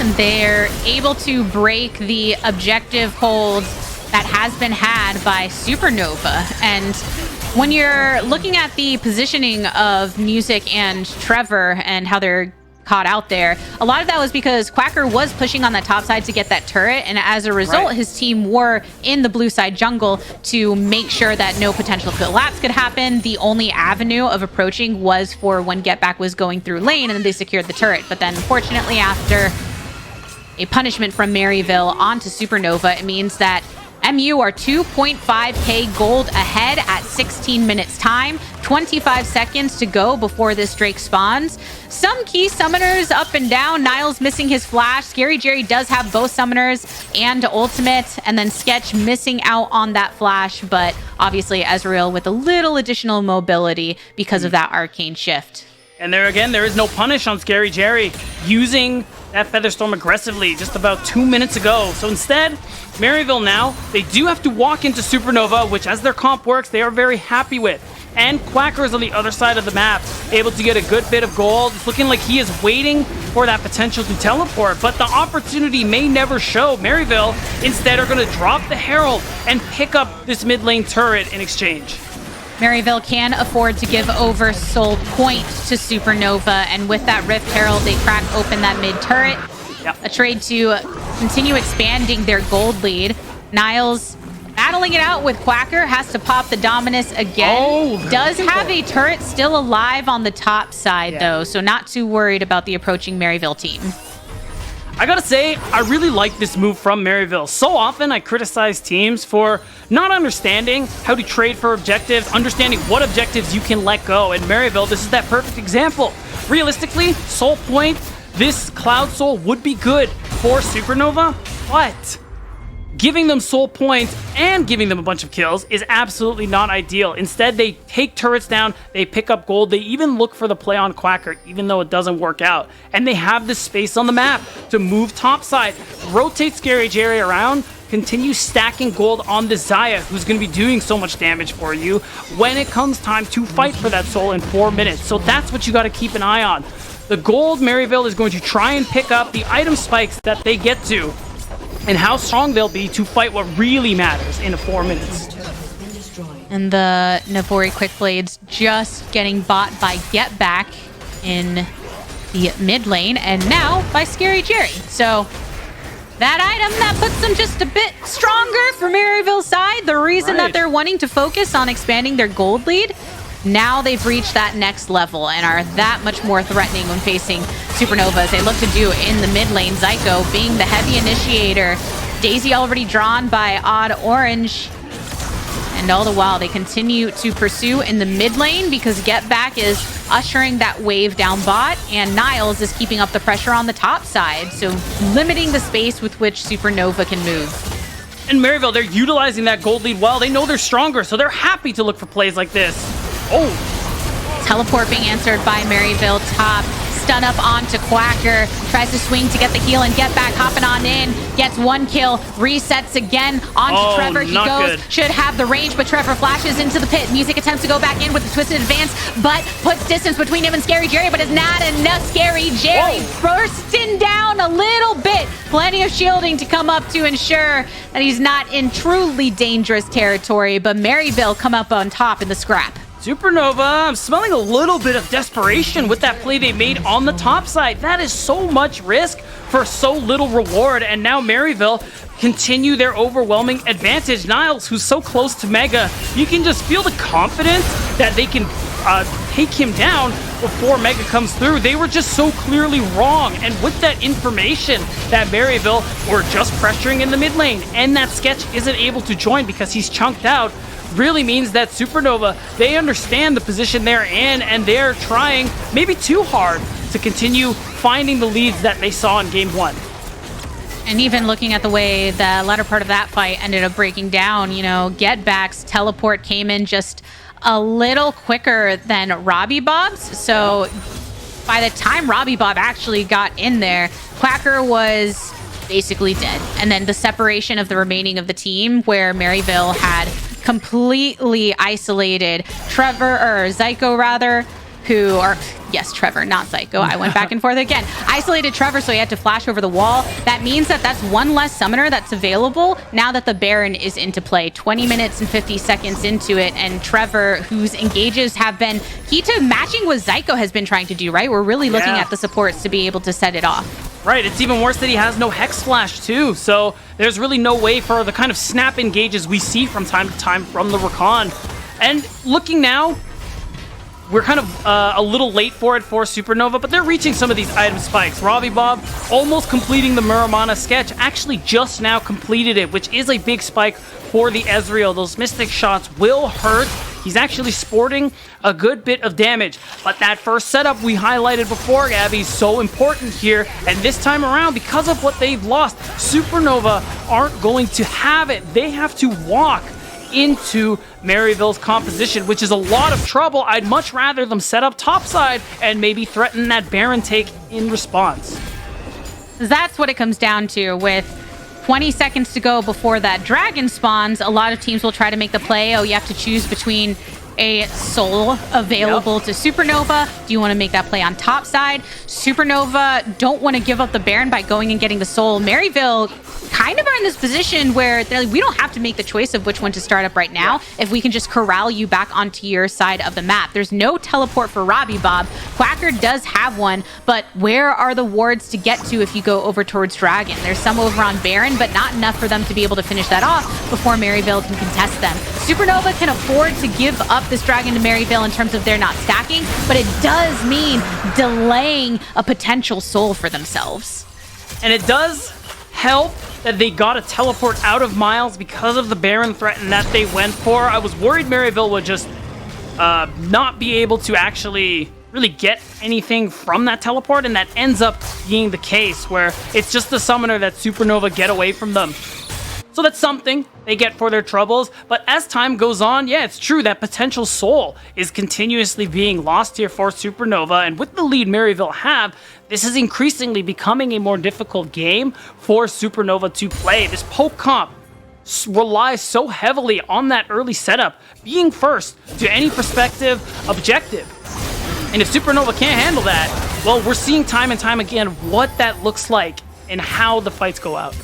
And they're able to break the objective hold that has been had by Supernova. And when you're looking at the positioning of Music and Trevor and how they're caught out there, a lot of that was because Quacker was pushing on the top side to get that turret, and as a result, his team were in the blue side jungle to make sure that no potential collapse could happen. The only avenue of approaching was for when Get Back was going through lane, and then they secured the turret. But then, unfortunately, after a punishment from Maryville onto Supernova, it means that MU are 2.5k gold ahead at 16 minutes time. 25 seconds to go before this Drake spawns. Some key summoners up and down. Niles missing his flash. Scary Jerry does have both summoners and ultimate. And then Sketch missing out on that flash. But obviously Ezreal with a little additional mobility because of that arcane shift. And there again, there is no punish on Scary Jerry using that Featherstorm aggressively just about 2 minutes ago. So instead, Maryville now, they do have to walk into Supernova, which as their comp works, they are very happy with. And Quacker is on the other side of the map, able to get a good bit of gold. It's looking like he is waiting for that potential to teleport, but the opportunity may never show. Maryville instead are going to drop the Herald and pick up this mid lane turret in exchange. Maryville can afford to give over Soul Point to Supernova, and with that Rift Herald, they crack open that mid turret. Yep. A trade to continue expanding their gold lead. Niles battling it out with Quacker, has to pop the Dominus again. Does have a turret still alive on the top side, though, so not too worried about the approaching Maryville team. I gotta say, I really like this move from Maryville. So often I criticize teams for not understanding how to trade for objectives, understanding what objectives you can let go. And Maryville, this is that perfect example. Realistically, Soul Point, this Cloud Soul would be good for Supernova, but giving them soul points and giving them a bunch of kills is absolutely not ideal. Instead, they take turrets down, they pick up gold, they even look for the play on Quacker, even though it doesn't work out. And they have this space on the map to move topside, rotate Scary Jerry around, continue stacking gold on the Xayah, who's going to be doing so much damage for you when it comes time to fight for that soul in 4 minutes. So that's what you got to keep an eye on. The gold Maryville is going to try and pick up the item spikes that they get to, and how strong they'll be to fight what really matters in 4 minutes. And the Navori Quickblades just getting bought by Get Back in the mid lane, and now by Scary Jerry. So that item, that puts them just a bit stronger for Maryville's side. The reason that they're wanting to focus on expanding their gold lead, now they've reached that next level and are that much more threatening when facing Supernova, as they look to do in the mid lane. Zyko being the heavy initiator. Daisy already drawn by Odd Orange. And all the while, they continue to pursue in the mid lane because Get Back is ushering that wave down bot, and Niles is keeping up the pressure on the top side, so limiting the space with which Supernova can move. And Maryville, they're utilizing that gold lead well. They know they're stronger, so they're happy to look for plays like this. Oh! Teleport being answered by Maryville top. Stun up onto Quacker. Tries to swing to get the heal and Get Back hopping on in. Gets 1 kill. Resets again onto Trevor. He goes. Good. Should have the range, but Trevor flashes into the pit. Music attempts to go back in with the twisted advance, but puts distance between him and Scary Jerry, but it's not enough. Scary Jerry bursting down a little bit. Plenty of shielding to come up to ensure that he's not in truly dangerous territory, but Maryville come up on top in the scrap. Supernova, I'm smelling a little bit of desperation with that play they made on the top side. That is so much risk for so little reward, and now Maryville continue their overwhelming advantage. Niles, who's so close to Mega, you can just feel the confidence that they can take him down before Mega comes through. They were just so clearly wrong, and with that information that Maryville were just pressuring in the mid lane, and that Sketch isn't able to join because he's chunked out, really means that Supernova, they understand the position they're in, and they're trying maybe too hard to continue finding the leads that they saw in game 1. And even looking at the way the latter part of that fight ended up breaking down, you know, Get Back's teleport came in just a little quicker than Robbie Bob's. So by the time Robbie Bob actually got in there, Quacker was basically dead. And then the separation of the remaining of the team, where Maryville had completely isolated Zyko rather, Trevor, not Zyko. I went back and forth again. Isolated Trevor, so he had to flash over the wall. That means that that's one less summoner that's available now that the Baron is into play. 20 minutes and 50 seconds into it, and Trevor, whose engages have been key to matching what Zyko has been trying to do, right? We're really looking at the supports to be able to set it off. Right, it's even worse that he has no Hex Flash too, so there's really no way for the kind of snap engages we see from time to time from the Rakan. And looking now, we're kind of a little late for it for Supernova, but they're reaching some of these item spikes. Robbie Bob almost completing the Muramana Sketch, actually just now completed it, which is a big spike for the Ezreal. Those Mystic shots will hurt. He's actually sporting a good bit of damage, but that first setup we highlighted before, Gabby, is so important here, and this time around, because of what they've lost, Supernova aren't going to have it. They have to walk into Maryville's composition, which is a lot of trouble. I'd much rather them set up topside and maybe threaten that Baron take in response. That's what it comes down to. With 20 seconds to go before that dragon spawns, a lot of teams will try to make the play. Oh, you have to choose between a soul available to Supernova. Do you want to make that play on top side? Supernova don't want to give up the Baron by going and getting the soul. Maryville kind of are in this position where they're like, we don't have to make the choice of which one to start up right now if we can just corral you back onto your side of the map. There's no teleport for Robbie Bob. Quacker does have one, but where are the wards to get to if you go over towards Dragon? There's some over on Baron, but not enough for them to be able to finish that off before Maryville can contest them. Supernova can afford to give up this Dragon to Maryville in terms of they're not stacking, but it does mean delaying a potential soul for themselves. And it does help that they got a teleport out of Miles because of the Baron threat and that they went for. I was worried Maryville would just not be able to actually really get anything from that teleport, and that ends up being the case where it's just the summoner that Supernova get away from them. So that's something they get for their troubles. But as time goes on, yeah, it's true that potential soul is continuously being lost here for Supernova. And with the lead Maryville have, this is increasingly becoming a more difficult game for Supernova to play. This poke comp relies so heavily on that early setup, being first to any prospective objective. And if Supernova can't handle that, well, we're seeing time and time again what that looks like and how the fights go out.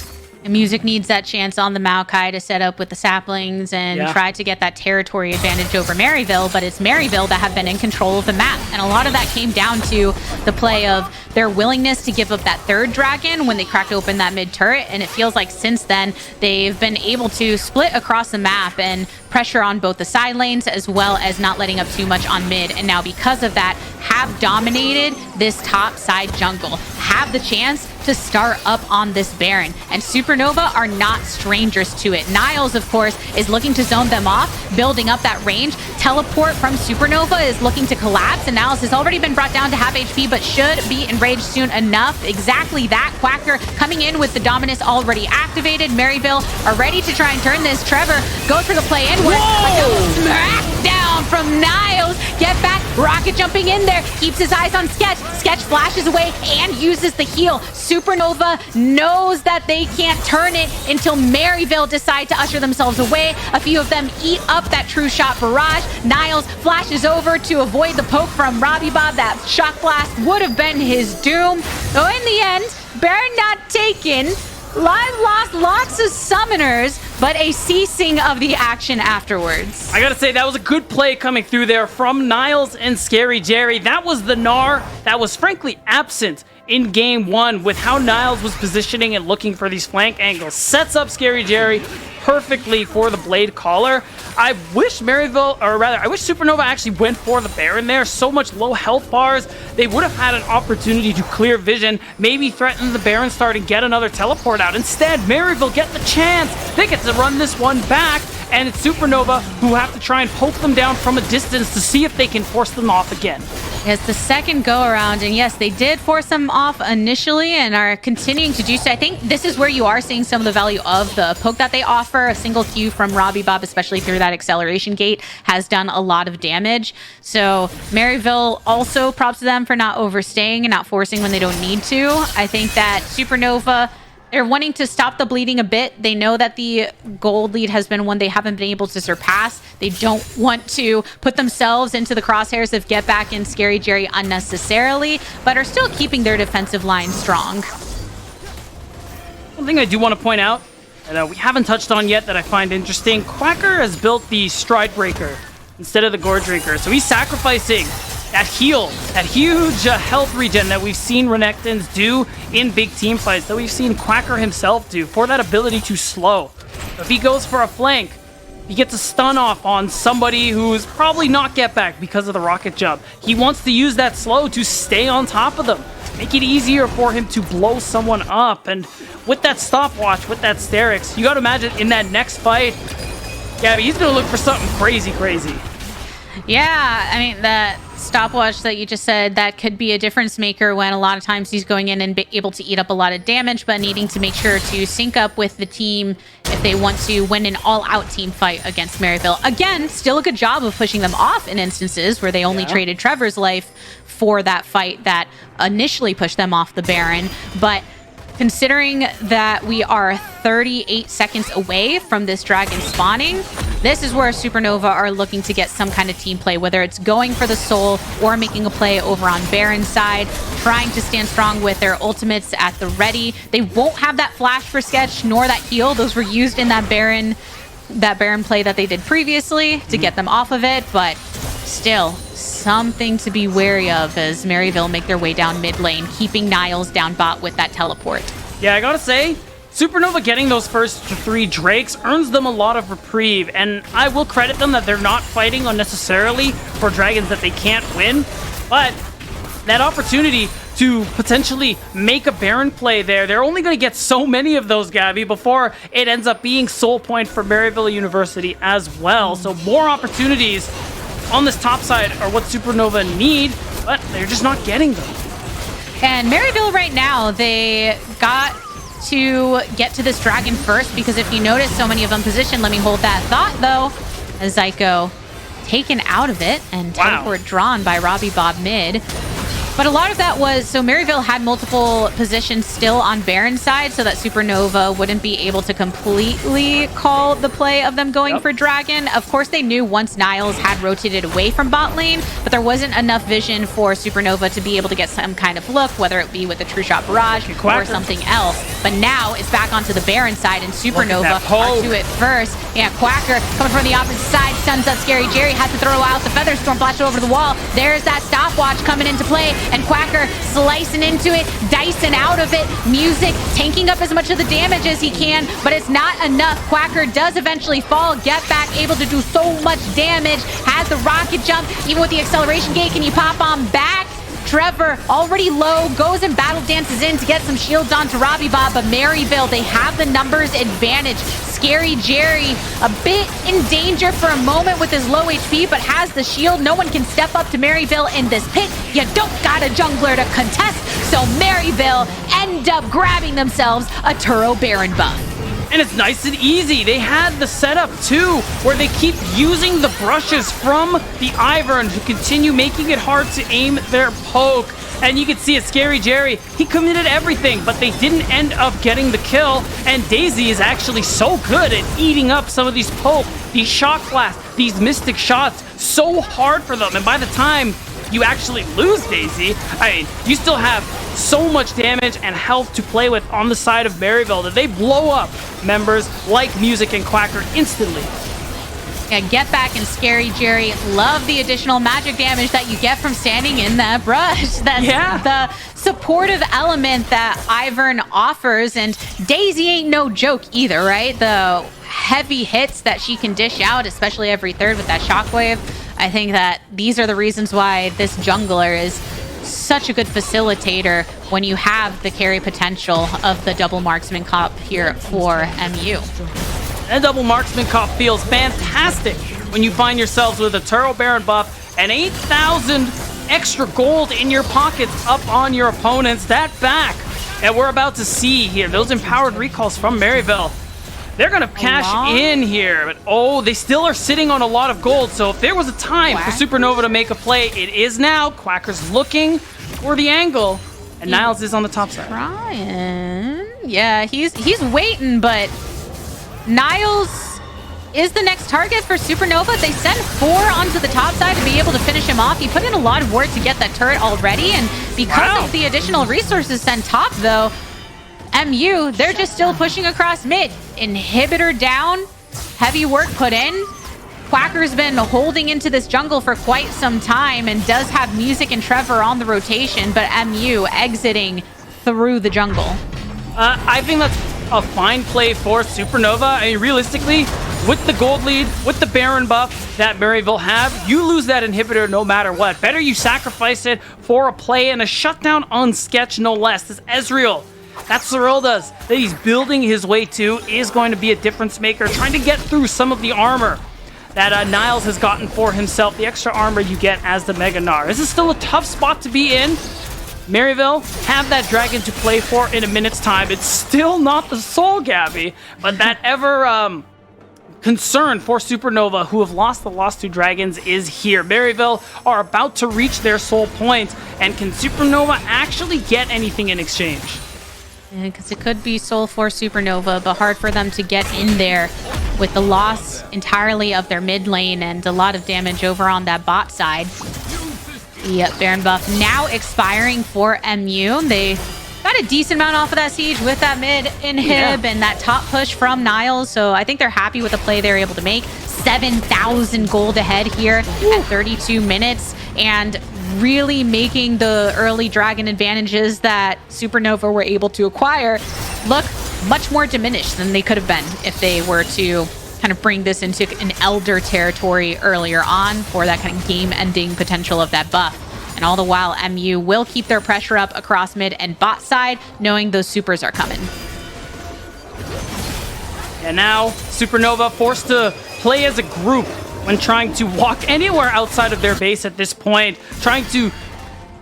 And Music needs that chance on the Maokai to set up with the saplings and try to get that territory advantage over Maryville, but it's Maryville that have been in control of the map. And a lot of that came down to the play of their willingness to give up that third dragon when they cracked open that mid turret. And it feels like since then, they've been able to split across the map and pressure on both the side lanes as well as not letting up too much on mid. And now because of that, have dominated this top side jungle, have the chance to start up on this Baron. And Supernova are not strangers to it. Niles, of course, is looking to zone them off, building up that range. Teleport from Supernova is looking to collapse, and Niles has already been brought down to half HP, but should be enraged soon enough. Exactly that. Quacker coming in with the Dominus already activated. Maryville are ready to try and turn this. Trevor goes for the play inward. Smackdown from Niles. Get back. Rocket jumping in there. Keeps his eyes on Sketch. Sketch flashes away and uses the heal. Supernova knows that they can't turn it until Maryville decide to usher themselves away. A few of them eat up that true shot barrage. Niles flashes over to avoid the poke from Robbie Bob. That shock blast would have been his doom. Though in the end, Baron not taken. Live lost lots of summoners, but a ceasing of the action afterwards. I gotta say, that was a good play coming through there from Niles and Scary Jerry. That was the Gnar that was frankly absent in game one with how Niles was positioning and looking for these flank angles. Sets up Scary Jerry perfectly for the Blade Caller. I wish Maryville, or rather, I wish Supernova actually went for the Baron there. So much low health bars. They would have had an opportunity to clear vision, maybe threaten the Baron Star to get another teleport out. Instead, Maryville get the chance. They get to run this one back, and it's Supernova who have to try and poke them down from a distance to see if they can force them off again. It's the second go around, and yes, they did force them off initially and are continuing to do so. I think this is where you are seeing some of the value of the poke that they offer. A single Q from Robbie Bob, especially through that acceleration gate, has done a lot of damage. So Maryville, also props to them for not overstaying and not forcing when they don't need to. I think that Supernova, they're wanting to stop the bleeding a bit. They know that the gold lead has been one they haven't been able to surpass. They don't want to put themselves into the crosshairs of Get Back and Scary Jerry unnecessarily, but are still keeping their defensive line strong. One thing I do want to point out that we haven't touched on yet that I find interesting, Quacker has built the Stride Breaker instead of the Gore Drinker. So he's sacrificing that heal, that huge health regen that we've seen Renekton's do in big team fights, that we've seen Quacker himself do for that ability to slow. If he goes for a flank, he gets a stun off on somebody who's probably not Get Back because of the rocket jump. He wants to use that slow to stay on top of them, make it easier for him to blow someone up. And with that stopwatch, with that Sterix, you gotta imagine in that next fight, Gabby, he's gonna look for something crazy. Yeah, I mean, that stopwatch that you just said, that could be a difference maker when a lot of times he's going in and be able to eat up a lot of damage, but needing to make sure to sync up with the team if they want to win an all-out team fight against Maryville. Again, still a good job of pushing them off in instances where they only traded Trevor's life for that fight that initially pushed them off the Baron, but considering that we are 38 seconds away from this dragon spawning, this is where Supernova are looking to get some kind of team play, whether it's going for the soul or making a play over on Baron's side, trying to stand strong with their ultimates at the ready. They won't have that flash for Sketch nor that heal. Those were used in that Baron play that they did previously to get them off of it, but still something to be wary of as Maryville make their way down mid lane, keeping Niles down bot with that teleport. Yeah, I gotta say, Supernova getting those first 3 Drakes earns them a lot of reprieve, and I will credit them that they're not fighting unnecessarily for dragons that they can't win, but that opportunity to potentially make a Baron play there, they're only going to get so many of those, Gabby, before it ends up being soul point for Maryville University as well. So more opportunities on this top side are what Supernova need, but they're just not getting them. And Maryville right now, they got to get to this dragon first, because if you notice, so many of them positioned. Let me hold that thought, though, as Zyko taken out of it and teleport drawn by Robbie Bob mid. But a lot of that was, so Maryville had multiple positions still on Baron's side so that Supernova wouldn't be able to completely call the play of them going for Dragon. Of course, they knew once Niles had rotated away from bot lane, but there wasn't enough vision for Supernova to be able to get some kind of look, whether it be with the True Shot Barrage or something else. But now it's back onto the Baron side, and Supernova are to it first. Yeah, Quacker coming from the opposite side, stuns up Scary Jerry, has to throw out the Feather Storm, flash over the wall. There's that stopwatch coming into play. And Quacker slicing into it, dicing out of it. Music tanking up as much of the damage as he can, but it's not enough. Quacker does eventually fall, get back, able to do so much damage. Has the rocket jump, even with the acceleration gate. Can you pop on back? Trevor, already low, goes and battle dances in to get some shields onto Robbie Bob, but Maryville, they have the numbers advantage. Scary Jerry, a bit in danger for a moment with his low HP, but has the shield. No one can step up to Maryville in this pit. You don't got a jungler to contest, so Maryville end up grabbing themselves a Turo Baron buff. And it's nice and easy. They had the setup too, where they keep using the brushes from the Ivern to continue making it hard to aim their poke. And you can see it, Scary Jerry, he committed everything, but they didn't end up getting the kill. And Daisy is actually so good at eating up some of these poke, these shock blasts, these mystic shots, so hard for them. And by the time you actually lose Daisy, I mean, you still have so much damage and health to play with on the side of Maryville that they blow up members like Music and Quacker instantly. Yeah, Get Back and Scary Jerry love the additional magic damage that you get from standing in that brush. That's the supportive element that Ivern offers, and Daisy ain't no joke either, right? The heavy hits that she can dish out, especially every third with that shockwave. I think that these are the reasons why this jungler is such a good facilitator when you have the carry potential of the double marksman comp here for MU. And double marksman comp feels fantastic when you find yourselves with a Turo Baron buff and 8,000 extra gold in your pockets up on your opponents. That back. And we're about to see here those empowered recalls from Maryville. They're going to cash in here, but they still are sitting on a lot of gold. So if there was a time for Supernova to make a play, it is now. Quacker's looking for the angle, and Niles is on the top side. Ryan, yeah, he's waiting, but Niles is the next target for Supernova. They send 4 onto the top side to be able to finish him off. He put in a lot of work to get that turret already, and because of the additional resources sent top, though, MU, they're just still pushing across mid. Inhibitor down, heavy work put in. Quacker's been holding into this jungle for quite some time and does have Music and Trevor on the rotation, but MU exiting through the jungle. I think that's a fine play for Supernova. I mean, realistically, with the gold lead, with the Baron buff that Maryville have, you lose that inhibitor no matter what. Better you sacrifice it for a play and a shutdown on Sketch, no less. This Ezreal, that Serilda's that he's building his way to is going to be a difference maker, trying to get through some of the armor that Niles has gotten for himself, the extra armor you get as the Mega Gnar. This is still a tough spot to be in. Maryville have that dragon to play for in a minute's time. It's still not the Soul Gabby, but that ever concern for Supernova, who have lost the last 2 dragons, is here. Maryville are about to reach their soul point, and can Supernova actually get anything in exchange? Because it could be soul for Supernova, but hard for them to get in there with the loss entirely of their mid lane and a lot of damage over on that bot side. The Baron buff now expiring for MU. They got a decent amount off of that siege with that mid inhib and that top push from Niles, so I think they're happy with the play they're able to make. 7,000 gold ahead here at 32 minutes, and really making the early dragon advantages that Supernova were able to acquire look much more diminished than they could have been if they were to kind of bring this into an Elder territory earlier on for that kind of game-ending potential of that buff. And all the while, MU will keep their pressure up across mid and bot side, knowing those supers are coming. And now, Supernova forced to play as a group when trying to walk anywhere outside of their base at this point, trying to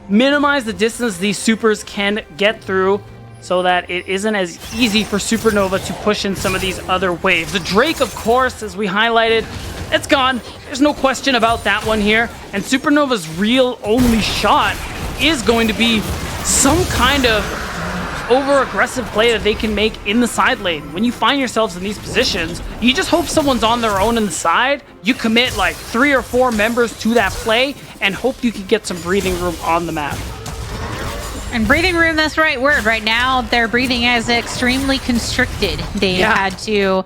minimize the distance these supers can get through. so that it isn't as easy for Supernova to push in some of these other waves. The Drake, of course, as we highlighted, it's gone. There's no question about that one here. And Supernova's real only shot is going to be some kind of over-aggressive play that they can make in the side lane. When you find yourselves in these positions, you just hope someone's on their own in the side. You commit like 3 or 4 members to that play and hope you can get some breathing room on the map. And breathing room, that's the right word. Right now, their breathing is extremely constricted. They had to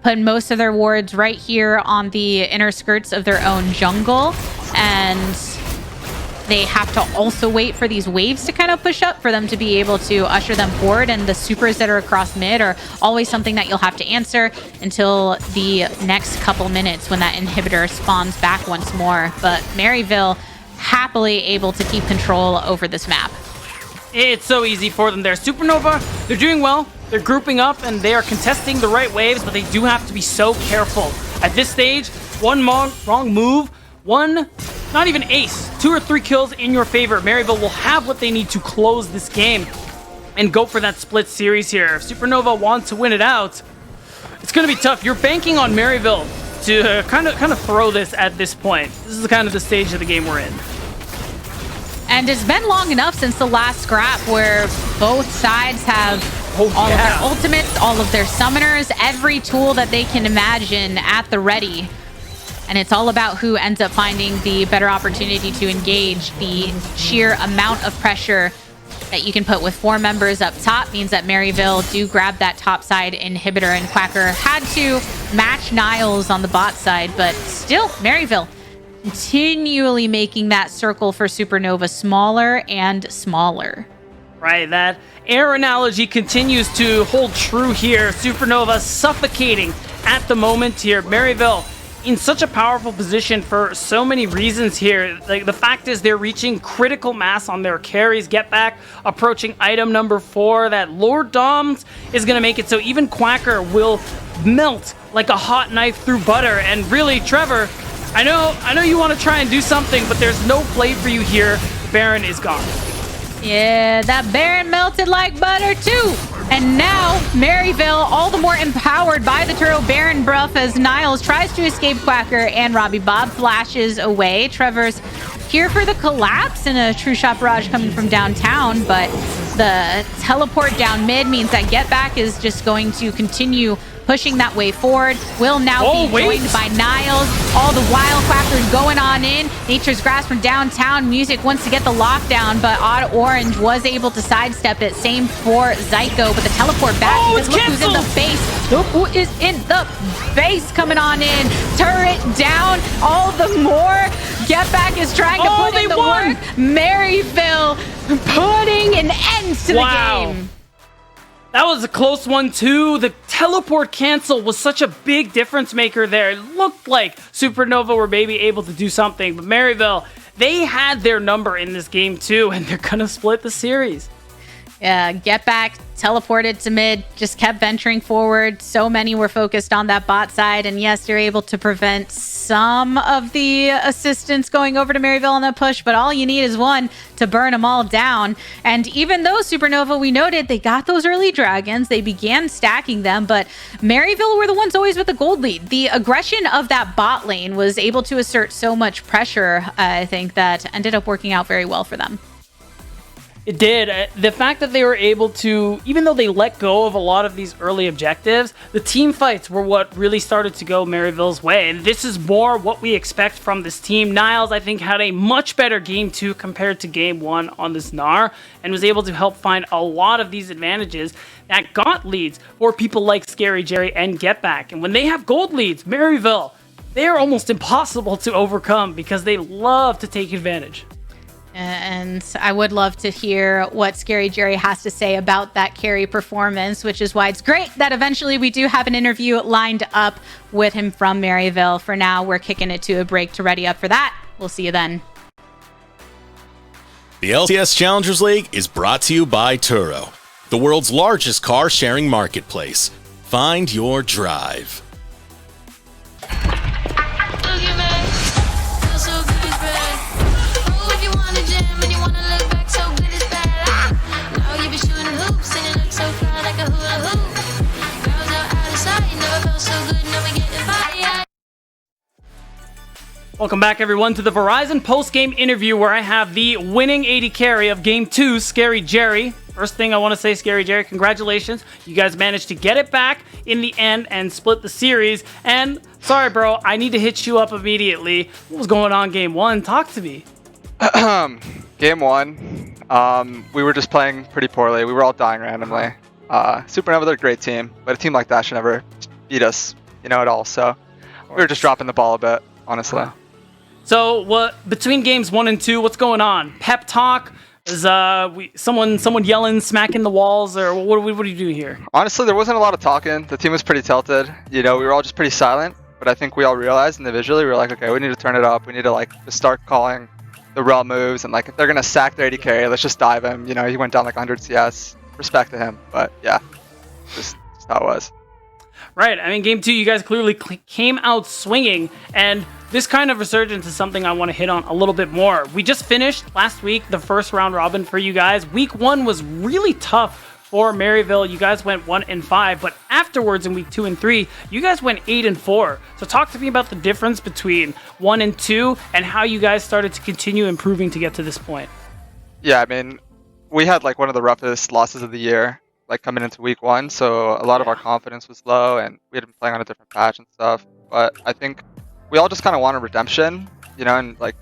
put most of their wards right here on the inner skirts of their own jungle. And they have to also wait for these waves to kind of push up for them to be able to usher them forward. And the supers that are across mid are always something that you'll have to answer until the next couple minutes when that inhibitor spawns back once more. But Maryville happily able to keep control over this map. It's so easy for them there. Supernova, they're doing well. They're grouping up and they are contesting the right waves, but they do have to be so careful. At this stage, one wrong move, not even ace, 2 or 3 kills in your favor. Maryville will have what they need to close this game and go for that split series here. If Supernova wants to win it out, it's going to be tough. You're banking on Maryville to kind of throw this at this point. This is kind of the stage of the game we're in. And it's been long enough since the last scrap where both sides have all of their ultimates, all of their summoners, every tool that they can imagine at the ready. And it's all about who ends up finding the better opportunity to engage. The sheer amount of pressure that you can put with 4 members up top means that Maryville do grab that top side inhibitor, and Quacker had to match Niles on the bot side, but still Maryville continually making that circle for Supernova smaller and smaller. Right, that air analogy continues to hold true here. Supernova suffocating at the moment here. Maryville in such a powerful position for so many reasons here. Like, the fact is they're reaching critical mass on their carries. Get back approaching item number 4. That Lord Doms is going to make it so even Quacker will melt like a hot knife through butter. And really, Trevor, I know you want to try and do something, but there's no play for you here. Baron is gone. Yeah, that Baron melted like butter too. And now Maryville all the more empowered by the Turo Baron buff as Niles tries to escape Quacker and Robbie Bob flashes away. Trevor's here for the collapse and a true shot barrage coming from downtown, but the teleport down mid means that Get Back is just going to continue pushing that way forward. Will now be joined by Niles. All the while, Quacker's going on in. Nature's Grasp from downtown. Music wants to get the lockdown, but Odd Orange was able to sidestep it. Same for Zyko, but the teleport back because look who's in the face. Look who is in the face coming on in. Turret down all the more. Get Back is trying to put in the work. Maryville putting an end to the game. That was a close one too. The teleport cancel was such a big difference maker there. It looked like Supernova were maybe able to do something, but Maryville, they had their number in this game too, and they're gonna split the series. Yeah, Get Back teleported to mid, just kept venturing forward. So many were focused on that bot side, and yes, you're able to prevent some of the assistance going over to Maryville on that push, but all you need is one to burn them all down. And even though Supernova, we noted, they got those early dragons, they began stacking them, but Maryville were the ones always with the gold lead. The aggression of that bot lane was able to assert so much pressure, I think, that ended up working out very well for them. It did. The fact that they were able to, even though they let go of a lot of these early objectives, the team fights were what really started to go Maryville's way. And this is more what we expect from this team. Niles, I think, had a much better game 2 compared to game 1 on this Gnar, and was able to help find a lot of these advantages that got leads for people like Scary Jerry and Get Back. And when they have gold leads, Maryville, they are almost impossible to overcome because they love to take advantage. And I would love to hear what Scary Jerry has to say about that carry performance, which is why it's great that eventually we do have an interview lined up with him from Maryville. For now, we're kicking it to a break to ready up for that. We'll see you then. The LCS Challengers League is brought to you by Turo, the world's largest car-sharing marketplace. Find your drive. Jam and you wanna look back so good it's bad. Now you be shooting hoops and Welcome back, everyone, to the Verizon post-game interview where I have the winning AD carry of Game 2, Scary Jerry. First thing I want to say, Scary Jerry, congratulations. You guys managed to get it back in the end and split the series. And, sorry, bro, I need to hit you up immediately. What was going on Game 1? Talk to me. Game 1, we were just playing pretty poorly. We were all dying randomly. Supernova, they're a great team, but a team like that should never beat us, at all. So we were just dropping the ball a bit, honestly. So, between games 1 and 2, what's going on? Pep talk? Is someone yelling, smacking the walls, or what do you do here? Honestly, there wasn't a lot of talking. The team was pretty tilted. We were all just pretty silent. But I think we all realized individually, we were like, okay, we need to turn it up. We need to just start calling the raw moves, and if they're gonna sack their AD carry, let's just dive him. He went down 100 CS. Respect to him, but yeah, just how it was. Right. I mean, Game 2, you guys clearly came out swinging, and this kind of resurgence is something I want to hit on a little bit more. We just finished last week the first round robin for you guys. Week 1 was really tough for Maryville. You guys went 1-5, but afterwards in week 2 and 3, you guys went 8-4. So talk to me about the difference between 1 and 2 and how you guys started to continue improving to get to this point. Yeah, I mean, we had one of the roughest losses of the year, coming into week 1. So a lot of our confidence was low, and we had been playing on a different patch and stuff. But I think we all just kind of wanted redemption, and I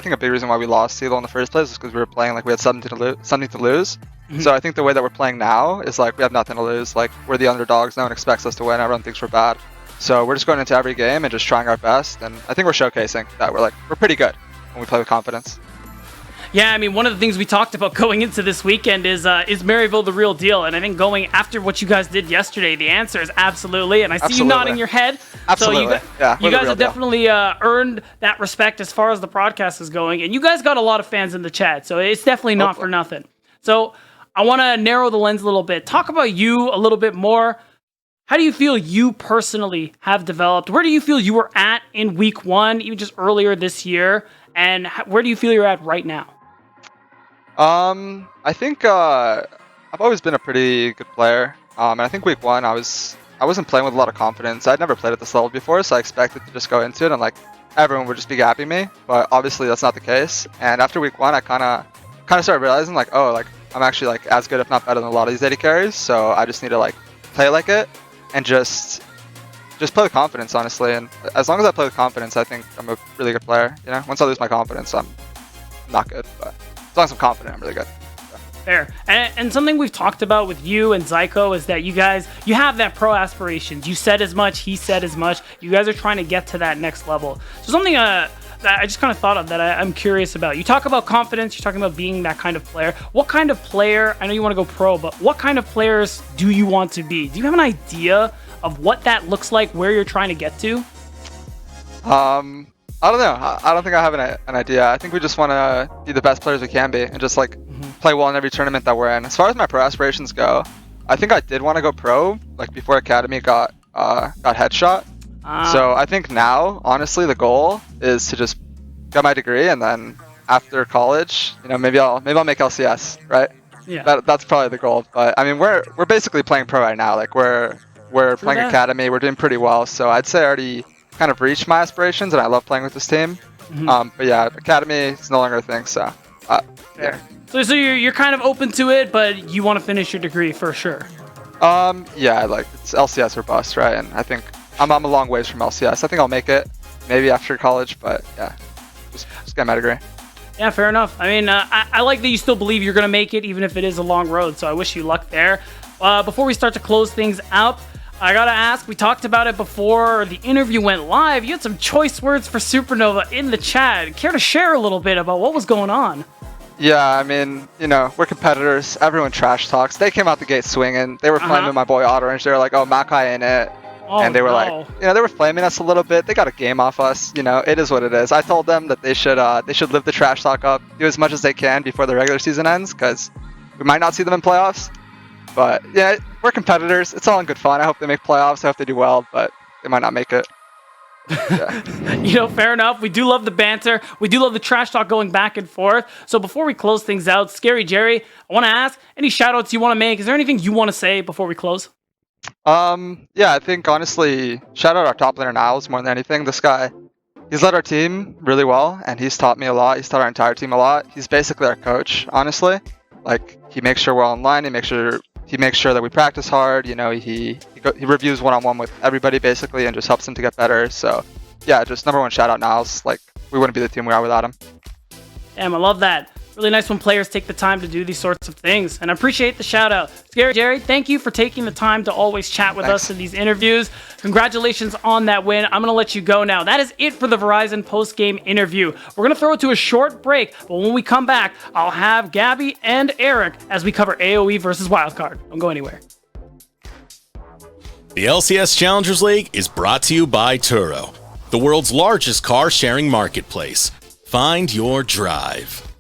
think a big reason why we lost CELO in the first place is because we were playing we had something to lose. Mm-hmm. So I think the way that we're playing now is we have nothing to lose. We're the underdogs. No one expects us to win. Everyone thinks we're bad. So we're just going into every game and just trying our best. And I think we're showcasing that we're pretty good when we play with confidence. Yeah, I mean, one of the things we talked about going into this weekend is Maryville the real deal? And I think going after what you guys did yesterday, the answer is absolutely. And I see you nodding your head. Absolutely. So you guys have definitely earned that respect as far as the broadcast is going. And you guys got a lot of fans in the chat, so it's definitely not for nothing. So I want to narrow the lens a little bit. Talk about you a little bit more. How do you feel you personally have developed? Where do you feel you were at in week 1, even just earlier this year? And where do you feel you're at right now? I think I've always been a pretty good player. And I think week 1 I wasn't playing with a lot of confidence. I'd never played at this level before, so I expected to just go into it and everyone would just be gapping me. But obviously that's not the case. And after week 1, I kind of started realizing I'm actually as good, if not better, than a lot of these AD carries. So I just need to play like it and just play with confidence, honestly. And as long as I play with confidence, I think I'm a really good player. Once I lose my confidence, I'm not good. But as long as I'm confident, I'm really good. So. Fair. And something we've talked about with you and Zyko is that you have that pro aspirations. You said as much, he said as much. You guys are trying to get to that next level. So something that I just kind of thought of that I'm curious about. You talk about confidence. You're talking about being that kind of player. What kind of player, I know you want to go pro, but what kind of players do you want to be? Do you have an idea of what that looks like, where you're trying to get to? I don't know. I don't think I have an idea. I think we just want to be the best players we can be and just play well in every tournament that we're in. As far as my pro aspirations go, I think I did want to go pro before Academy got headshot. So I think now, honestly, the goal is to just get my degree, and then after college, maybe I'll make LCS, right? Yeah. That's probably the goal. But I mean, we're basically playing pro right now. We're playing Academy. We're doing pretty well. So I'd say I already kind of reached my aspirations, and I love playing with this team. Mm-hmm. But yeah, Academy is no longer a thing. So yeah. So you're kind of open to it, but you want to finish your degree for sure. Yeah, it's LCS or bust, right? And I think I'm a long ways from LCS. I think I'll make it maybe after college, but yeah, just get my degree. Yeah, fair enough. I mean, I like that you still believe you're going to make it, even if it is a long road, so I wish you luck there. Before we start to close things out, I got to ask, we talked about it before the interview went live. You had some choice words for Supernova in the chat. Care to share a little bit about what was going on? Yeah, I mean, we're competitors. Everyone trash talks. They came out the gate swinging. They were flaming my boy Orange. They were like, oh, Makai in it. Oh, and they were no. they were flaming us a little bit. They got a game off us. It is what it is. I told them that they should live the trash talk up, do as much as they can before the regular season ends, because we might not see them in playoffs. But yeah, we're competitors. It's all in good fun. I hope they make playoffs. I hope they do well, but they might not make it. Yeah. Fair enough. We do love the banter. We do love the trash talk going back and forth. So before we close things out, Scary Jerry, I want to ask, any shout outs you want to make? Is there anything you want to say before we close? Yeah, I think honestly, shout out our top laner Niles more than anything. This guy he's led our team really well, and he's taught me a lot. He's taught our entire team a lot. He's basically our coach, honestly. Like, he makes sure we're online. He makes sure that we practice hard. You know, he reviews one-on-one with everybody basically, and just helps them to get better. So yeah, just number one shout out Niles. Like, we wouldn't be the team we are without him. Damn, I love that. Really nice when players take the time to do these sorts of things, and I appreciate the shout out. Scary Jerry, thank you for taking the time to always chat with us in these interviews. Congratulations on that win. I'm going to let you go now. That is it for the Verizon post-game interview. We're going to throw it to a short break, but when we come back, I'll have Gabby and Eric as we cover AoE versus Wildcard. Don't go anywhere. The LCS Challengers League is brought to you by Turo, the world's largest car sharing marketplace. Find your drive.